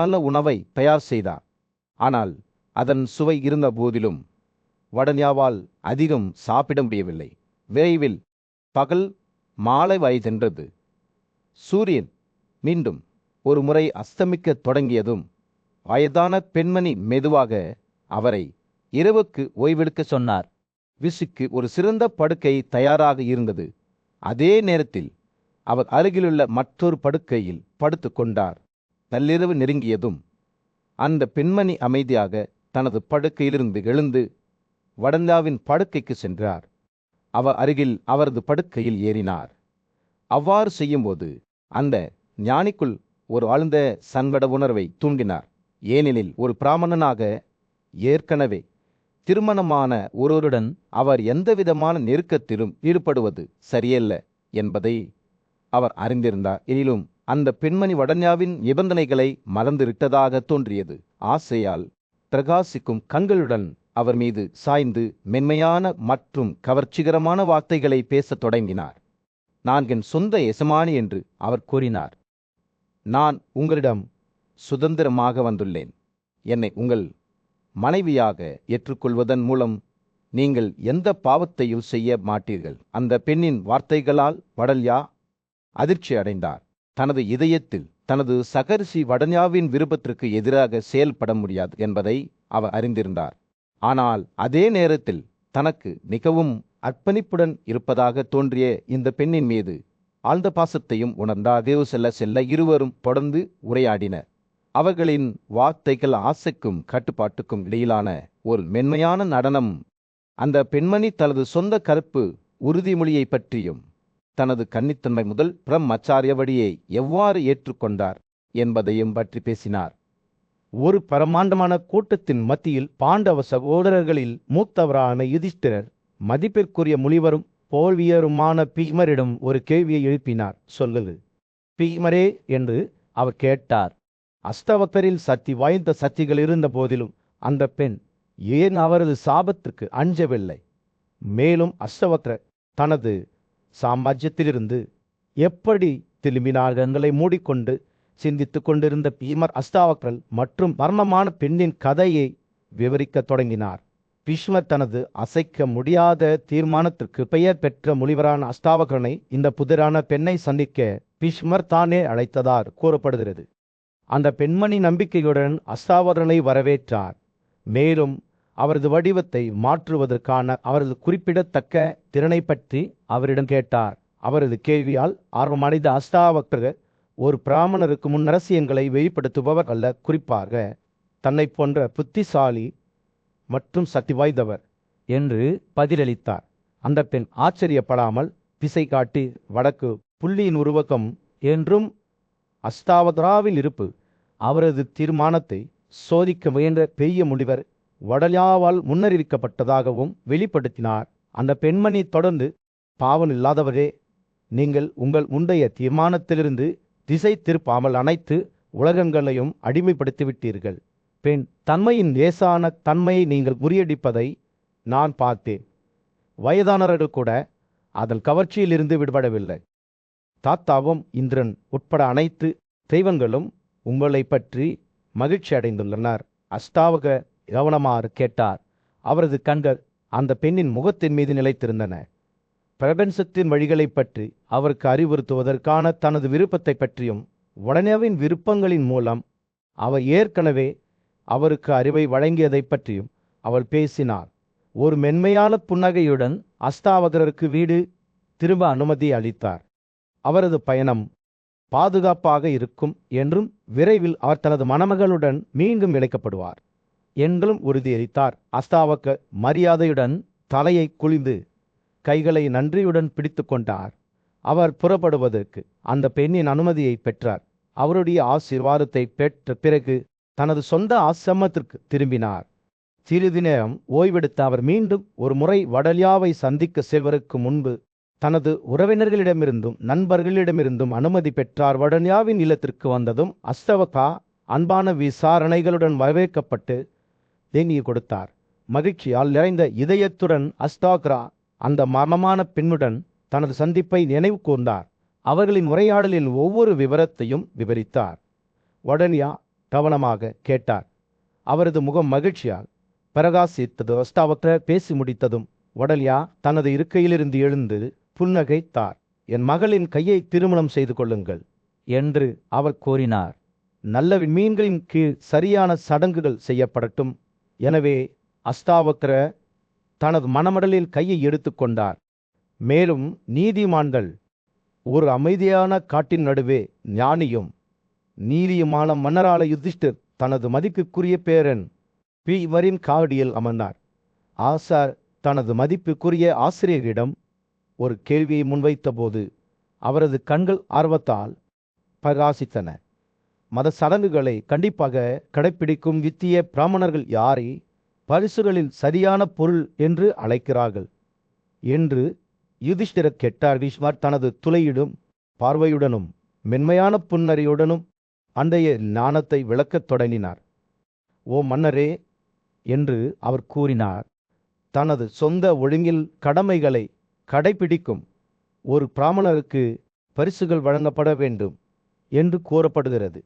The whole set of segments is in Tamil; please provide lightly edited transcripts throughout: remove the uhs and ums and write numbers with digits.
நல்ல உணவை தயார் செய்தார். ஆனால் அதன் சுவை இருந்த போதிலும் வடன்யாவால் அதிகம் சாப்பிட முடியவில்லை. விரைவில் பகல் மாலை சென்றது. சூரியன் மீண்டும் ஒரு முறை அஸ்தமிக்கத் தொடங்கியதும் வயதான பெண்மணி மெதுவாக அவரை இரவுக்கு ஓய்வெடுக்க சொன்னார். விசுக்கு ஒரு சிறந்த படுக்கை தயாராக இருந்தது. அதே நேரத்தில் அவர் அருகிலுள்ள மற்றொரு படுக்கையில் படுத்து கொண்டார். நள்ளிரவு நெருங்கியதும் அந்த பெண்மணி அமைதியாக தனது படுக்கையிலிருந்து எழுந்து வடன்யாவின் படுக்கைக்கு சென்றார். அவர் அருகில் அவரது படுக்கையில் ஏறினார். அவ்வாறு செய்யும்போது அந்த ஞானிக்குள் ஒரு ஆழ்ந்த சங்கட உணர்வை தூண்டினார். ஏனெனில் ஒரு பிராமணனாக ஏற்கனவே திருமணமான ஒருவருடன் அவர் எந்தவிதமான நெருக்கத்திலும் ஈடுபடுவது சரியல்ல என்பதை அவர் அறிந்திருந்தார். எனினும் அந்த பெண்மணி வடன்யாவின் நிபந்தனைகளை மறந்துவிட்டதாக தோன்றியது. ஆசையால் பிரகாசிக்கும் கண்களுடன் அவர் மீது சாய்ந்து மென்மையான மற்றும் கவர்ச்சிகரமான வார்த்தைகளை பேசத் தொடங்கினார். நான் என் சொந்த எசமானி என்று அவர் கூறினார். நான் உங்களிடம் சுதந்திரமாக வந்துள்ளேன். என்னை உங்கள் மனைவியாக ஏற்றுக்கொள்வதன் மூலம் நீங்கள் எந்த பாவத்தையும் செய்ய மாட்டீர்கள். அந்த பெண்ணின் வார்த்தைகளால் வடன்யா அதிர்ச்சி அடைந்தார். தனது இதயத்தில் தனது சகரிஷி வடன்யாவின் விருப்பத்திற்கு எதிராக செயல்பட முடியாது என்பதை அவர் அறிந்திருந்தார். ஆனால் அதே நேரத்தில் தனக்கு மிகவும் அர்ப்பணிப்புடன் இருப்பதாக தோன்றிய இந்த பெண்ணின் மீது ஆழ்ந்த பாசத்தையும் உணர்ந்தார். செல்ல இருவரும் தொடர்ந்து உரையாடினர். அவர்களின் வார்த்தைகள் ஆசைக்கும் கட்டுப்பாட்டுக்கும் இடையிலான ஒரு மென்மையான நடனம். அந்த பெண்மணி தனது சொந்த கருப்பு உறுதிமொழியை பற்றியும் தனது கன்னித்தன்மை முதல் பிரம்மச்சாரிய வழியை எவ்வாறு ஏற்றுக்கொண்டார் என்பதையும் பற்றி பேசினார். ஒரு பரமாண்டமான கூட்டத்தின் மத்தியில் பாண்டவ சகோதரர்களில் மூத்தவரான யுதிஷ்டிரர் மதிப்பிற்குரிய முனிவரும் போல்வியருமான பீமரிடம் ஒரு கேள்வியை எழுப்பினார். சொல்லுது பீமரே என்று அவர் கேட்டார். அஷ்டவக்ரரில் சக்தி வாய்ந்த சக்திகள் இருந்த போதிலும் அந்த பெண் ஏன் அவரது சாபத்திற்கு அஞ்சவில்லை? மேலும் அஷ்டவக்ரர் தனது சாம்ராஜ்யத்திலிருந்து எப்படி திரும்பினார்களை மூடிக்கொண்டு சிந்தித்துக் கொண்டிருந்த பீமர் அஷ்டாவக்ரல் மற்றும் மர்மமான பெண்ணின் கதையை விவரிக்க தொடங்கினார். பீஷ்மர் தனது அசைக்க முடியாத தீர்மானத்திற்கு பெயர் பெற்ற முனிவரான அஷ்டாவக்ரனை இந்த புதிரான பெண்ணை சந்திக்க பீஷ்மர் தானே அழைத்ததார் கூறப்படுகிறது. அந்த பெண்மணி நம்பிக்கையுடன் அஷ்டாவக்ரனை வரவேற்றார். மேலும் அவரது வடிவத்தை மாற்றுவதற்கான அவரது குறிப்பிடத்தக்க திறனை பற்றி அவரிடம் கேட்டார். அவரது கேள்வியால் ஆர்வமடைந்த அஷ்டாவக்ரர் ஒரு பிராமணருக்கு முன் ரகசியங்களை வெளிப்படுத்துபவர் அல்ல, குறிப்பாக தன்னை போன்ற புத்திசாலி மற்றும் சக்தி வாய்ந்தவர் என்று பதிலளித்தார். அந்த பெண் ஆச்சரியப்படாமல் திசை காட்டி வடக்கு புள்ளியின் உருவகம் என்றும் அஷ்டாவக்ராவில் இருப்பு அவரது தீர்மானத்தை சோதிக்க முயன்ற பெரிய முனிவர் வடன்யாவால் முன்னறிவிக்கப்பட்டதாகவும் வெளிப்படுத்தினார். அந்த பெண்மணி தொடர்ந்து, பாவம் இல்லாதவரே, நீங்கள் உங்கள் முந்தைய தீர்மானத்திலிருந்து திசை திருப்பாமல் அனைத்து உலகங்களையும் அடிமைப்படுத்திவிட்டீர்கள். பெண் தன்மையின் லேசான தன்மையை நீங்கள் முறியடிப்பதை நான் பார்த்தேன். வயதானவர்கள் கூட அதன் கவர்ச்சியிலிருந்து விடுபடவில்லை. தாத்தாவும் இந்திரன் உட்பட அனைத்து தெய்வங்களும் உங்களை பற்றி மகிழ்ச்சி அடைந்துள்ளனர். அஷ்டாவக கவனமாறு கேட்டார். அவரது கண்கள் அந்த பெண்ணின் முகத்தின் மீது நிலைத்திருந்தன. பிரபஞ்சத்தின் வழிகளை பற்றி அவருக்கு அறிவுறுத்துவதற்கான தனது விருப்பத்தை பற்றியும் வடன்யாவின் விருப்பங்களின் மூலம் அவர் ஏற்கனவே அவருக்கு அறிவை வழங்கியதை பற்றியும் அவள் பேசினார். ஒரு மென்மையான புன்னகையுடன் அஷ்டாவக்ரருக்கு வீடு திரும்ப அனுமதி அளித்தார். அவரது பயணம் பாதுகாப்பாக இருக்கும் என்றும் விரைவில் அவர் தனது மணமகளுடன் மீண்டும் இணைக்கப்படுவார் என்றும் உறுதியளித்தார். அஷ்டாவக்ரர் மரியாதையுடன் தலையை குனிந்து கைகளை நன்றியுடன் பிடித்து கொண்டார். அவர் புறப்படுவதற்கு அந்த பெண்ணின் அனுமதியை பெற்றார். அவருடைய ஆசீர்வாதத்தை பெற்ற பிறகு தனது சொந்த ஆசிரமத்திற்கு திரும்பினார். சிறிது நேரம் ஓய்வெடுத்த அவர் மீண்டும் ஒரு முறை வடன்யாவை சந்திக்க செல்வதற்கு முன்பு தனது உறவினர்களிடமிருந்தும் நண்பர்களிடமிருந்தும் அனுமதி பெற்றார். வடன்யாவின் இல்லத்திற்கு வந்ததும் அஷ்டவக்ரா அன்பான விசாரணைகளுடன் வரவேற்கப்பட்டு தேங்கிய கொடுத்தார். மகிழ்ச்சியால் நிறைந்த இதயத்துடன் அஷ்டாவக்ரா அந்த மர்மமான பெண்ணுடன் தனது சந்திப்பை நினைவு கூர்ந்தார். அவர்களின் உரையாடலின் ஒவ்வொரு விவரத்தையும் விவரித்தார். வடன்யா கவனமாக கேட்டார். அவரது முகம் மகிழ்ச்சியால் பிரகாசித்தது. அஸ்தாவக்தர் பேசி முடித்ததும் வடலியா தனது இருக்கையிலிருந்து எழுந்து புன்னகைத்தார். என் மகளின் கையை திருமணம் செய்து கொள்ளுங்கள் என்று அவர் கூறினார். நல்ல மீன்களின் கீழ் சரியான சடங்குகள் செய்யப்படட்டும். எனவே அஸ்தாவக்ர தனது மணமடலில் கையை எடுத்துக்கொண்டார். மேலும் நீதிமான்கள் ஒரு அமைதியான காட்டின் நடுவே ஞானியும் நீதியுமான மன்னரால யுதிஷ்டிர் தனது மதிப்புக்குரிய பேரன் பீமரின் காவடியில் அமர்ந்தார். ஆசார் தனது மதிப்புக்குரிய ஆசிரியரிடம் ஒரு கேள்வியை முன்வைத்த போது அவரது கண்கள் ஆர்வத்தால் பிரகாசித்தன. மத சடங்குகளை கண்டிப்பாக கடைப்பிடிக்கும் வித்திய பிராமணர்கள் யாரை பரிசுகளில் சரியான பொருள் என்று அழைக்கிறார்கள் என்று யுதிஷ்டிரர் கேட்டார். பீஷ்மர் தனது துளையிடும் பார்வையுடனும் மென்மையான புன்னரையுடனும் அன்றைய ஞானத்தை விளக்கத் தொடங்கினார். ஓ மன்னரே என்று அவர் கூறினார். தனது சொந்த ஒழுங்கில் கடமைகளை கடைபிடிக்கும் ஒரு பிராமணருக்கு பரிசுகள் வழங்கப்பட வேண்டும் என்று கூறப்படுகிறது.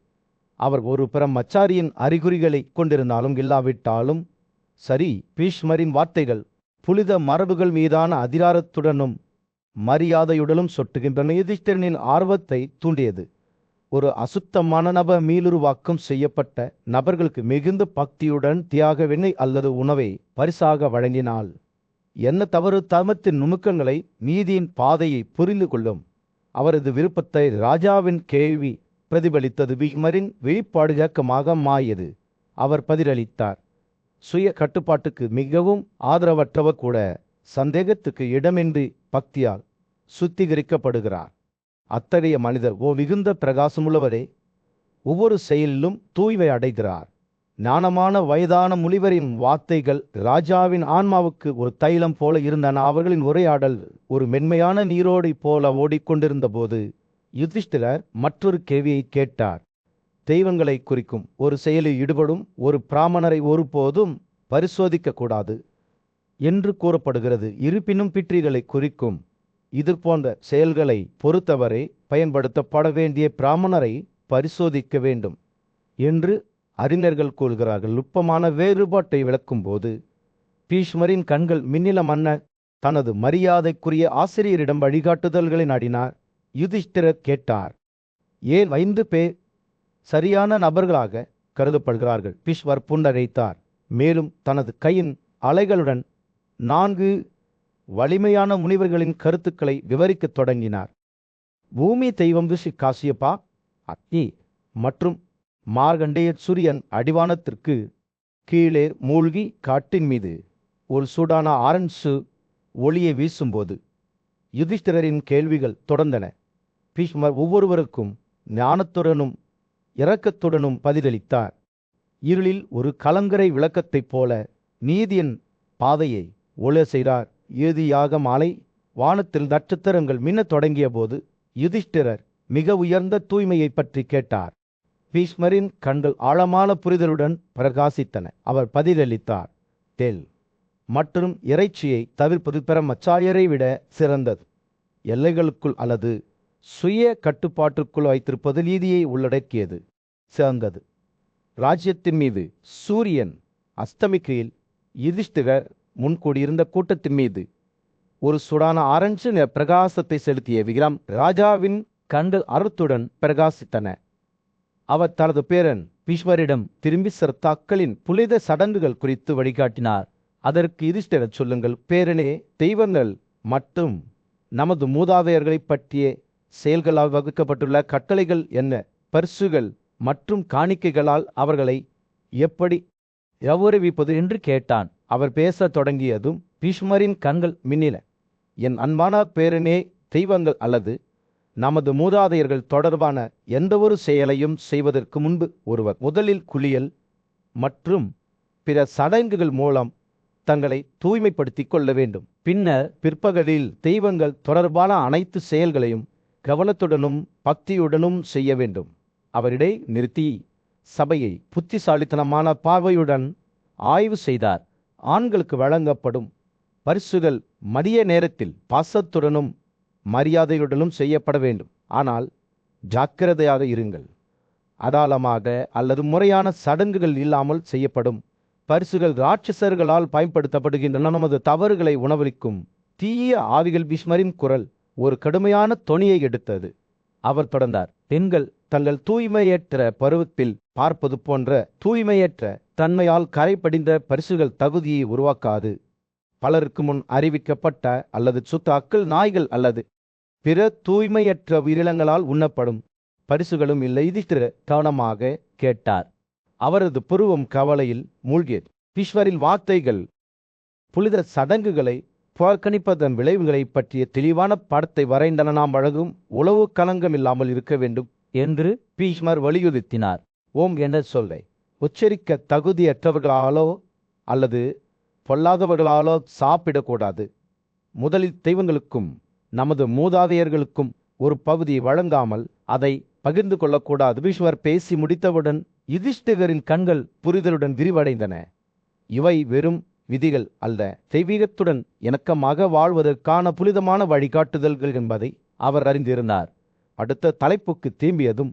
அவர் ஒரு பிரம்மச்சாரியின் அறிகுறிகளை கொண்டிருந்தாலும் இல்லாவிட்டாலும் சரி, பீஷ்மரின் வார்த்தைகள் புனித மரபுகள் மீதான அதிகாரத்துடனும் மரியாதையுடனும் சொட்டுகின்றன. யுதிஷ்டிரனின் ஆர்வத்தை தூண்டியது. ஒரு அசுத்தமான நபர் மீளுருவாக்கம் செய்யப்பட்ட நபர்களுக்கு மிகுந்த பக்தியுடன் தியாக வெண்ணெய் அல்லது உணவை பரிசாக வழங்கினால் என்ன தவறு? தமத்தின் நுணுக்கங்களை நீதியின் பாதையை புரிந்து கொள்ளும் அவரது விருப்பத்தை ராஜாவின் கேள்வி பிரதிபலித்தது. பீஷ்மரின் வெளிப்பாடு இயக்கமாக மாறியது. அவர் பதிலளித்தார். சுய கட்டுப்பாட்டுக்கு மிகவும் ஆதரவற்றவர் கூட சந்தேகத்துக்கு இடமின்றி பக்தியால் சுத்திகரிக்கப்படுகிறார். அத்தகைய மனிதர் மிகுந்த பிரகாசமுள்ளவரே ஒவ்வொரு செயலிலும் தூய்மை அடைகிறார். ஞானமான வயதான முனிவரின் வார்த்தைகள் ராஜாவின் ஆன்மாவுக்கு ஒரு தைலம் போல இருந்தன. அவர்களின் உரையாடல் ஒரு மென்மையான நீரோடை போல ஓடிக்கொண்டிருந்த போது யுதிஷ்டிரர் மற்றொரு கேள்வியை கேட்டார். தெய்வங்களை குறிக்கும் ஒரு செயலில் ஈடுபடும் ஒரு பிராமணரை ஒருபோதும் பரிசோதிக்க கூடாது என்று கூறப்படுகிறது. இருப்பினும் பிற்றிகளை குறிக்கும் இது போன்ற செயல்களை பொறுத்தவரை பயன்படுத்தப்பட வேண்டிய பிராமணரை பரிசோதிக்க வேண்டும் என்று அறிஞர்கள் கூறுகிறார்கள். நுட்பமான வேறுபாட்டை விளக்கும் போது பீஷ்மரின் கண்கள் மின்னில. மன்னர் தனது மரியாதைக்குரிய ஆசிரியரிடம் வழிகாட்டுதல்களை நாடினார். யுதிஷ்டிரர் கேட்டார், ஏன் 5 பேர் சரியான நபர்களாக கருதப்படுகிறார்கள்? பீஷ்மர் புன்னகைத்தார். மேலும் தனது கையின் அலைகளுடன் 4 வலிமையான முனிவர்களின் கருத்துக்களை விவரிக்கத் தொடங்கினார். பூமி தெய்வம் ரிஷி காசியப்பா, அக்னி மற்றும் மார்கண்டேயர் சூரியன் அடிவானத்திற்கு கீழே மூழ்கி காட்டின் மீது ஒரு சூடான ஆரஞ்சு ஒளியை வீசும்போது யுதிஷ்டிரரின் கேள்விகள் தொடர்ந்தன. பீஷ்மர் ஒவ்வொருவருக்கும் ஞானத்துடனும் இரக்கத்துடனும் பதிலளித்தார். இருளில் ஒரு கலங்கரை விளக்கத்தைப் போல நீதியின் பாதையை ஒளி செய்தார். இறுதியாக மாலை வானத்தில் நட்சத்திரங்கள் மின்னத் தொடங்கிய போது யுதிஷ்டிரர் மிக உயர்ந்த தூய்மையை பற்றி கேட்டார். பீஷ்மரின் கண்கள் ஆழமான புரிதலுடன் பிரகாசித்தன. அவர் பதிலளித்தார், தேல் மற்றும் இறைச்சியை தவிர்ப்பது பிரம்மச்சாரியரை விட சிறந்தது. எல்லைகளுக்குள் அல்லது சுய கட்டுப்பாட்டுக்குள் வைத்திருப்பது நீதியை உள்ளடக்கியது சிறந்தது. ராஜ்யத்தின் மீது சூரியன் அஸ்தமிக்கையில் யுதிஷ்டிரர் முன்கூடியிருந்த கூட்டத்தின் மீது ஒரு சுடான ஆரஞ்சு நிற பிரகாசத்தை செலுத்திய விக்ரம் ராஜாவின் கண்கள் அருத்துடன் பிரகாசித்தன. அவர் தனது பேரன் பீஷ்மரிடம் திரும்பி சர்த்தாக்களின் புனித சடங்குகள் குறித்து வழிகாட்டினார். அதற்கு யுதிஷ்டிரர், சொல்லுங்கள் பேரனே, தெய்வங்கள் மற்றும் நமது மூதாதையர்களை பற்றிய செயல்களால் வகுக்கப்பட்டுள்ள கட்டளைகள் என்ன? பரிசுகள் மற்றும் காணிக்கைகளால் அவர்களை எப்படி கௌரவிப்பது என்று கேட்டான். அவர் பேசத் தொடங்கியதும் பீஷ்மரின் கண்கள் மின்னின. என் அன்பான பேரனே, தெய்வங்கள் அல்லது நமது மூதாதையர்கள் தொடர்பான எந்தவொரு செயலையும் செய்வதற்கு முன்பு ஒருவர் முதலில் குளியல் மற்றும் பிற சடங்குகள் மூலம் தங்களை தூய்மைப்படுத்திக் கொள்ள வேண்டும். பின்னர் பிற்பகலில் தெய்வங்கள் தொடர்பான அனைத்து செயல்களையும் கவனத்துடனும் பக்தியுடனும் செய்ய வேண்டும். அவரிடை நிறுத்தி சபையை புத்திசாலித்தனமான பார்வையுடன் ஆய்வு செய்தார். ஆண்களுக்கு வழங்கப்படும் பரிசுகள் மதிய நேரத்தில் பாசத்துடனும் மரியாதையுடனும் செய்யப்பட வேண்டும். ஆனால் ஜாக்கிரதையாக இருங்கள். அதாளமாக அல்லது முறையான சடங்குகள் இல்லாமல் செய்யப்படும் பரிசுகள் ராட்சசர்களால் பயன்படுத்தப்படுகின்றன. நமது தவறுகளை உணவளிக்கும் தீய ஆவிகள். பீஷ்மரின் குரல் ஒரு கடுமையான தொனியை எடுத்தது. அவர் தொடர்ந்தார், பெண்கள் தங்கள் தூய்மையற்ற பருவத்தில் பார்ப்பது போன்ற தூய்மையற்ற தன்மையால் கரைபடிந்த பரிசுகள் தகுதியை உருவாக்காது. பலருக்கு முன் அறிவிக்கப்பட்ட அல்லது சுத்த அக்கல் நாய்கள் அல்லது பிற தூய்மையற்ற உயிரினங்களால் உண்ணப்படும் பரிசுகளும் இல்லை. யுதிஷ்டிரர் கவனமாக கேட்டார். அவரது புருவம் கவலையில் மூழ்கியது. பீஷ்மரின் வார்த்தைகள் புனித சடங்குகளை புறக்கணிப்பதன் விளைவுகளை பற்றிய தெளிவான படத்தை வரைந்தன. நாம் வழங்கும் உளவு கலங்கம் இல்லாமல் இருக்க வேண்டும் என்று பீஷ்மர் வலியுறுத்தினார். ஓம் என்ற சொல்லை உச்சரிக்க தகுதியற்றவர்களாலோ அல்லது பொல்லாதவர்களாலோ சாப்பிடக்கூடாது. முதலில் தெய்வங்களுக்கும் நமது மூதாதையர்களுக்கும் ஒரு பகுதியை வழங்காமல் அதை பகிர்ந்து கொள்ளக்கூடாது. பீஷ்மர் பேசி முடித்தவுடன் யுதிஷ்டிரரின் கண்கள் புரிதலுடன் விரிவடைந்தன. இவை வெறும் விதிகள் அல்ல, தெய்வீகத்துடன் இணக்கமாக வாழ்வதற்கான புனிதமான வழிகாட்டுதல்கள் என்பதை அவர் அறிந்திருந்தார். அடுத்த தலைப்புக்கு திரும்பியதும்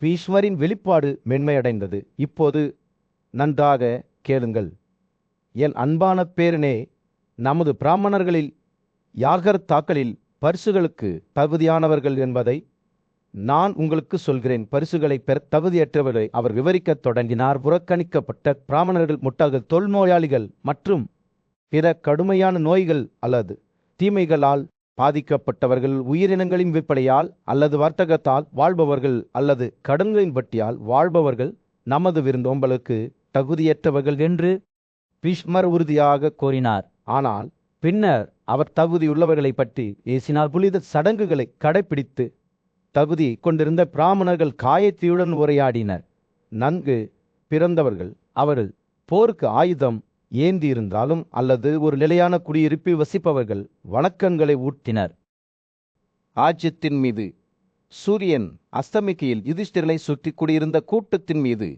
பீஷ்மரின் வெளிப்பாடு மென்மையடைந்தது. இப்போது நன்றாக கேளுங்கள். என் அன்பான பேரனே, நமது பிராமணர்களில் யாகர்த்தாக்களில் பரிசுகளுக்கு தகுதியானவர்கள் என்பதை நான் உங்களுக்கு சொல்கிறேன். பரிசுகளை பெற தகுதியற்றவர்களை அவர் விவரிக்கத் தொடங்கினார். புறக்கணிக்கப்பட்ட பிராமணர்கள், முட்டாள்கள், தொல்நோயாளிகள் மற்றும் பிற கடுமையான நோய்கள் அல்லது தீமைகளால் பாதிக்கப்பட்டவர்கள், உயிரினங்களின் விற்பனையால் அல்லது வர்த்தகத்தால் வாழ்பவர்கள் அல்லது கடன்களின் வட்டியால் வாழ்பவர்கள் நமது விருந்தோம்பலுக்கு தகுதியற்றவர்கள் என்று பீஷ்மர் உறுதியாக கூறினார். ஆனால் பின்னர் அவர் தகுதியுள்ளவர்களை பற்றி பேசினார். புனித சடங்குகளை கடைபிடித்து தகுதி கொண்டிருந்த பிராமணர்கள் காயத்தியுடன் உரையாடினர். நன்கு பிறந்தவர்கள், அவர்கள் போருக்கு ஆயுதம் ஏந்தியிருந்தாலும் அல்லது ஒரு நிலையான குடியிருப்பில் வசிப்பவர்கள் வணக்கங்களை ஊட்டினர். ஆஜ்யத்தின் மீது சூரியன் அஸ்தமிக்கையில் யுதிஷ்டிரனை சுற்றி குடியிருந்த கூட்டத்தின் மீது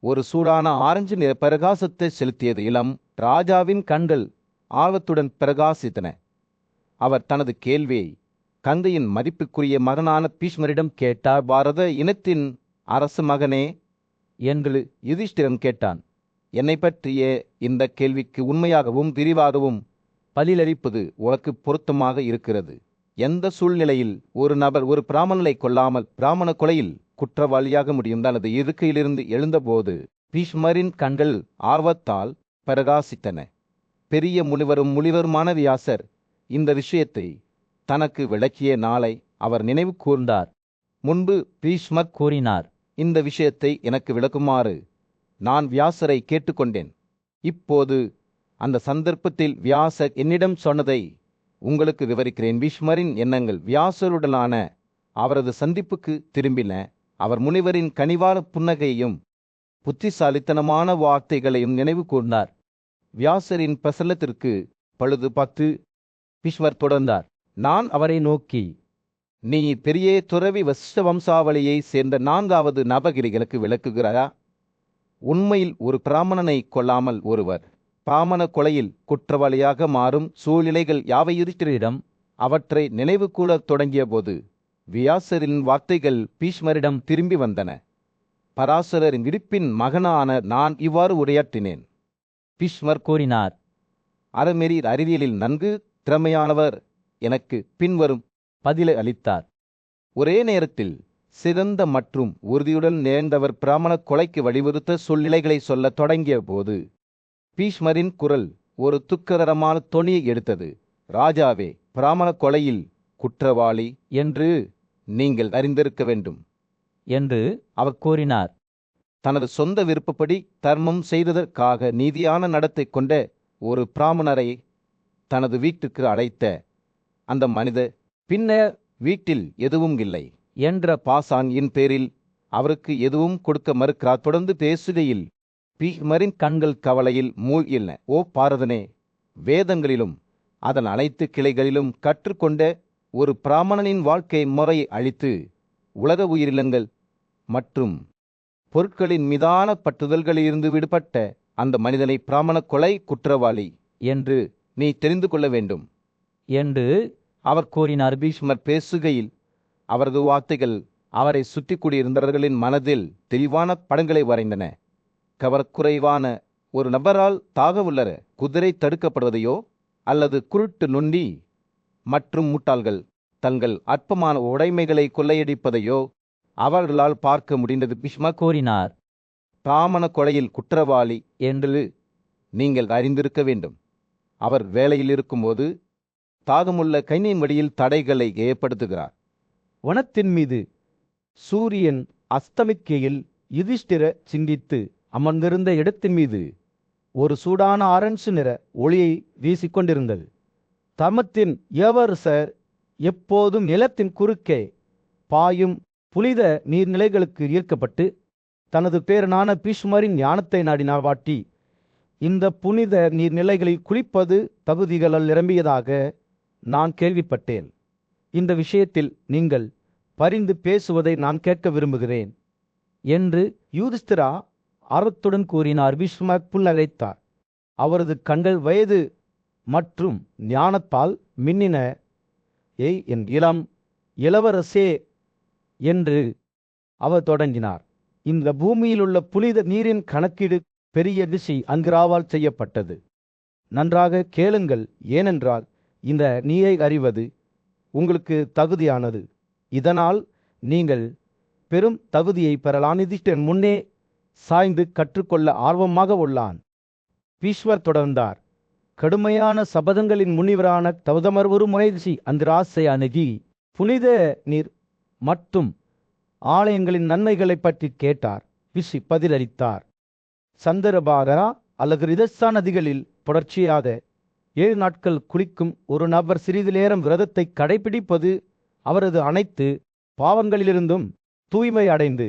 ஒரு சூடான ஆரஞ்சு நிற பிரகாசத்தை செலுத்தியது. இளம் ராஜாவின் கண்கள் ஆர்வத்துடன் பிரகாசித்தன. அவர் தனது கேள்வியை கந்தையின் மதிப்புக்குரிய மகனான பீஷ்மரிடம் கேட்டார். பாரத இனத்தின் அரசு மகனே என்று யுதிஷ்டிரன் கேட்டான். என்னை பற்றிய இந்த கேள்விக்கு உண்மையாகவும் விரிவாகவும் பதிலளிப்பது உனக்கு பொருத்தமாக இருக்கிறது. எந்த சூழ்நிலையில் ஒரு நபர் ஒரு பிராமணனை கொல்லாமல் பிராமண கொலையில் குற்றவாளியாக முடியும்? தனது இருக்கையிலிருந்து எழுந்தபோது பீஷ்மரின் கண்கள் ஆர்வத்தால் பிரகாசித்தன. பெரிய முனிவருமான வியாசர் இந்த விஷயத்தை தனக்கு விளக்கிய நாளை அவர் நினைவு கூர்ந்தார். முன்பு பீஷ்மர் கூறினார், இந்த விஷயத்தை எனக்கு விளக்குமாறு நான் வியாசரை கேட்டுக்கொண்டேன். இப்போது அந்த சந்தர்ப்பத்தில் வியாசர் என்னிடம் சொன்னதை உங்களுக்கு விவரிக்கிறேன். பீஷ்மரின் எண்ணங்கள் வியாசருடனான அவரது சந்திப்புக்கு திரும்பின. அவர் முனிவரின் கனிவான புன்னகையையும் புத்திசாலித்தனமான வார்த்தைகளையும் நினைவு கூர்ந்தார். வியாசரின் பிரசன்னத்திற்கு பழுது பார்த்து பீஷ்மர் தொடர்ந்தார். நான் அவரை நோக்கி, நீ பெரிய துறவி வசிஷ்ட வம்சாவளியை சேர்ந்த 4வது நபகிரிகளுக்கு விளக்குகிறாயா? உண்மையில் ஒரு பிராமணனை கொல்லாமல் ஒருவர் பிராமண கொலையில் குற்றவாளியாக மாறும் சூழ்நிலைகள் யாவை? யுதிஷ்டிரரிடம் அவற்றை நினைவு கூறத் தொடங்கிய போது வியாசரின் வார்த்தைகள் பீஷ்மரிடம் திரும்பி வந்தன. பராசரரின் விடுப்பின் மகனான நான் இவ்வாறு உரையாற்றினேன். பீஷ்மர் கூறினார், அறநெறி அறிவியலில் நன்கு திறமையானவர் எனக்கு பின்வரும் பதிலை அளித்தார். ஒரே நேரத்தில் சிறந்த மற்றும் உறுதியுடன் நேர்ந்தவர் பிராமண கொலைக்கு வழிவகுத்த சூழ்நிலைகளை சொல்லத் தொடங்கிய போது பீஷ்மரின் குரல் ஒரு துக்ககரமான தொனியை எடுத்தது. ராஜாவே, பிராமண கொலையில் குற்றவாளி என்று நீங்கள் அறிந்திருக்க வேண்டும் என்று அவர் கூறினார். தனது சொந்த விருப்பப்படி தர்மம் செய்ததற்காக நீதியான நடத்தை கொண்ட ஒரு பிராமணரை தனது வீட்டுக்கு அழைத்த அந்த மனிதர் பின்னர் வீட்டில் எதுவும் இல்லை என்ற பாசான் பேரில் அவருக்கு எதுவும் கொடுக்க மறுக்கிறார். தொடர்ந்து பேசுகையில் பீஷ்மரின் கண்கள் கவலையில் மூழ்கின. ஓ பாரதனே, வேதங்களிலும் அதன் அனைத்து கிளைகளிலும் கற்றுக்கொண்ட ஒரு பிராமணனின் வாழ்க்கை முறையை அழித்து உலக உயிரினங்கள் மற்றும் பொருட்களின் மீதான பற்றுதல்களிலிருந்து விடுபட்ட அந்த மனிதனை பிராமண கொலை குற்றவாளி என்று நீ தெரிந்து கொள்ள வேண்டும் என்று அவர் கூறினார். பீஷ்மர் பேசுகையில் அவரது வார்த்தைகள் அவரை சுற்றி கூடியிருந்தவர்களின் மனதில் தெளிவான படங்களை வரைந்தன. கவர்க்குறைவான ஒரு நபரால் தாகவுள்ளர குதிரை தடுக்கப்படுவதையோ, அல்லது குருட்டு நொண்டி மற்றும் முட்டாள்கள் தங்கள் அற்பமான உடைமைகளை கொள்ளையடிப்பதையோ அவர்களால் பார்க்க முடிந்தது. பிஷ்மக் கூறினார். தாமன கொலையில் குற்றவாளி என்று நீங்கள் அறிந்திருக்க வேண்டும். அவர் வேலையில் இருக்கும்போது தாகமுள்ள கைனியின் வழியில் தடைகளை ஏற்படுத்துகிறார். வனத்தின் மீது சூரியன் அஸ்தமிக்கையில் யுதிஷ்டிர சிந்தித்து அமர்ந்திருந்த இடத்தின் மீது ஒரு சூடான ஆரஞ்சு நிற ஒளியை வீசிக்கொண்டிருந்தது. தமத்தின் இளவரசர் எப்போதும் நிலத்தின் குறுக்கே பாயும் புனித நீர்நிலைகளுக்கு ஈர்க்கப்பட்டு தனது பேரனான பீஷ்மரின் ஞானத்தை நாடினார். வாட்டி இந்த புனித நீர்நிலைகளில் குளிப்பது தகுதிகளால் நிரம்பியதாக நான் கேள்விப்பட்டேன். இந்த விஷயத்தில் நீங்கள் பரிந்து பேசுவதை நான் கேட்க விரும்புகிறேன் என்று யுதிஷ்டிரா ஆர்வத்துடன் கூறினார். பீஷ்மர் புன்னகைத்தார். அவரது கண்கள் வயது மற்றும் ஞானத்தால் மின்னின. ஏய் என் இளம் இளவரசே என்று அவர் தொடங்கினார். இந்த பூமியில் உள்ள புனித நீரின் கணக்கீடு பெரிய ரிஷி அங்கிராவால் செய்யப்பட்டது. நன்றாக கேளுங்கள், ஏனென்றால் இந்த நீரை அறிவது உங்களுக்கு தகுதியானது. இதனால் நீங்கள் பெரும் தகுதியை பெறலாம். யுதிஷ்டிரன் முன்னே சாய்ந்து கற்றுக்கொள்ள ஆர்வமாக உள்ளான். பீஷ்மர் தொடர்ந்தார். கடுமையான சபதங்களின் முனிவரான கௌதமர் ஒரு முறை ரிஷி அந்திராசை அணுகி புனித நீர் மற்றும் ஆலயங்களின் நன்மைகளை பற்றி கேட்டார். ரிஷி பதிலளித்தார். சந்தரபாகரா அல்லது ரிதஸ்தா நதிகளில் தொடர்ச்சியாக 7 நாட்கள் குளிக்கும் ஒரு நபர் சிறிது நேரம் விரதத்தை கடைபிடிப்பது அவரது அனைத்து பாவங்களிலிருந்தும் தூய்மை அடைந்து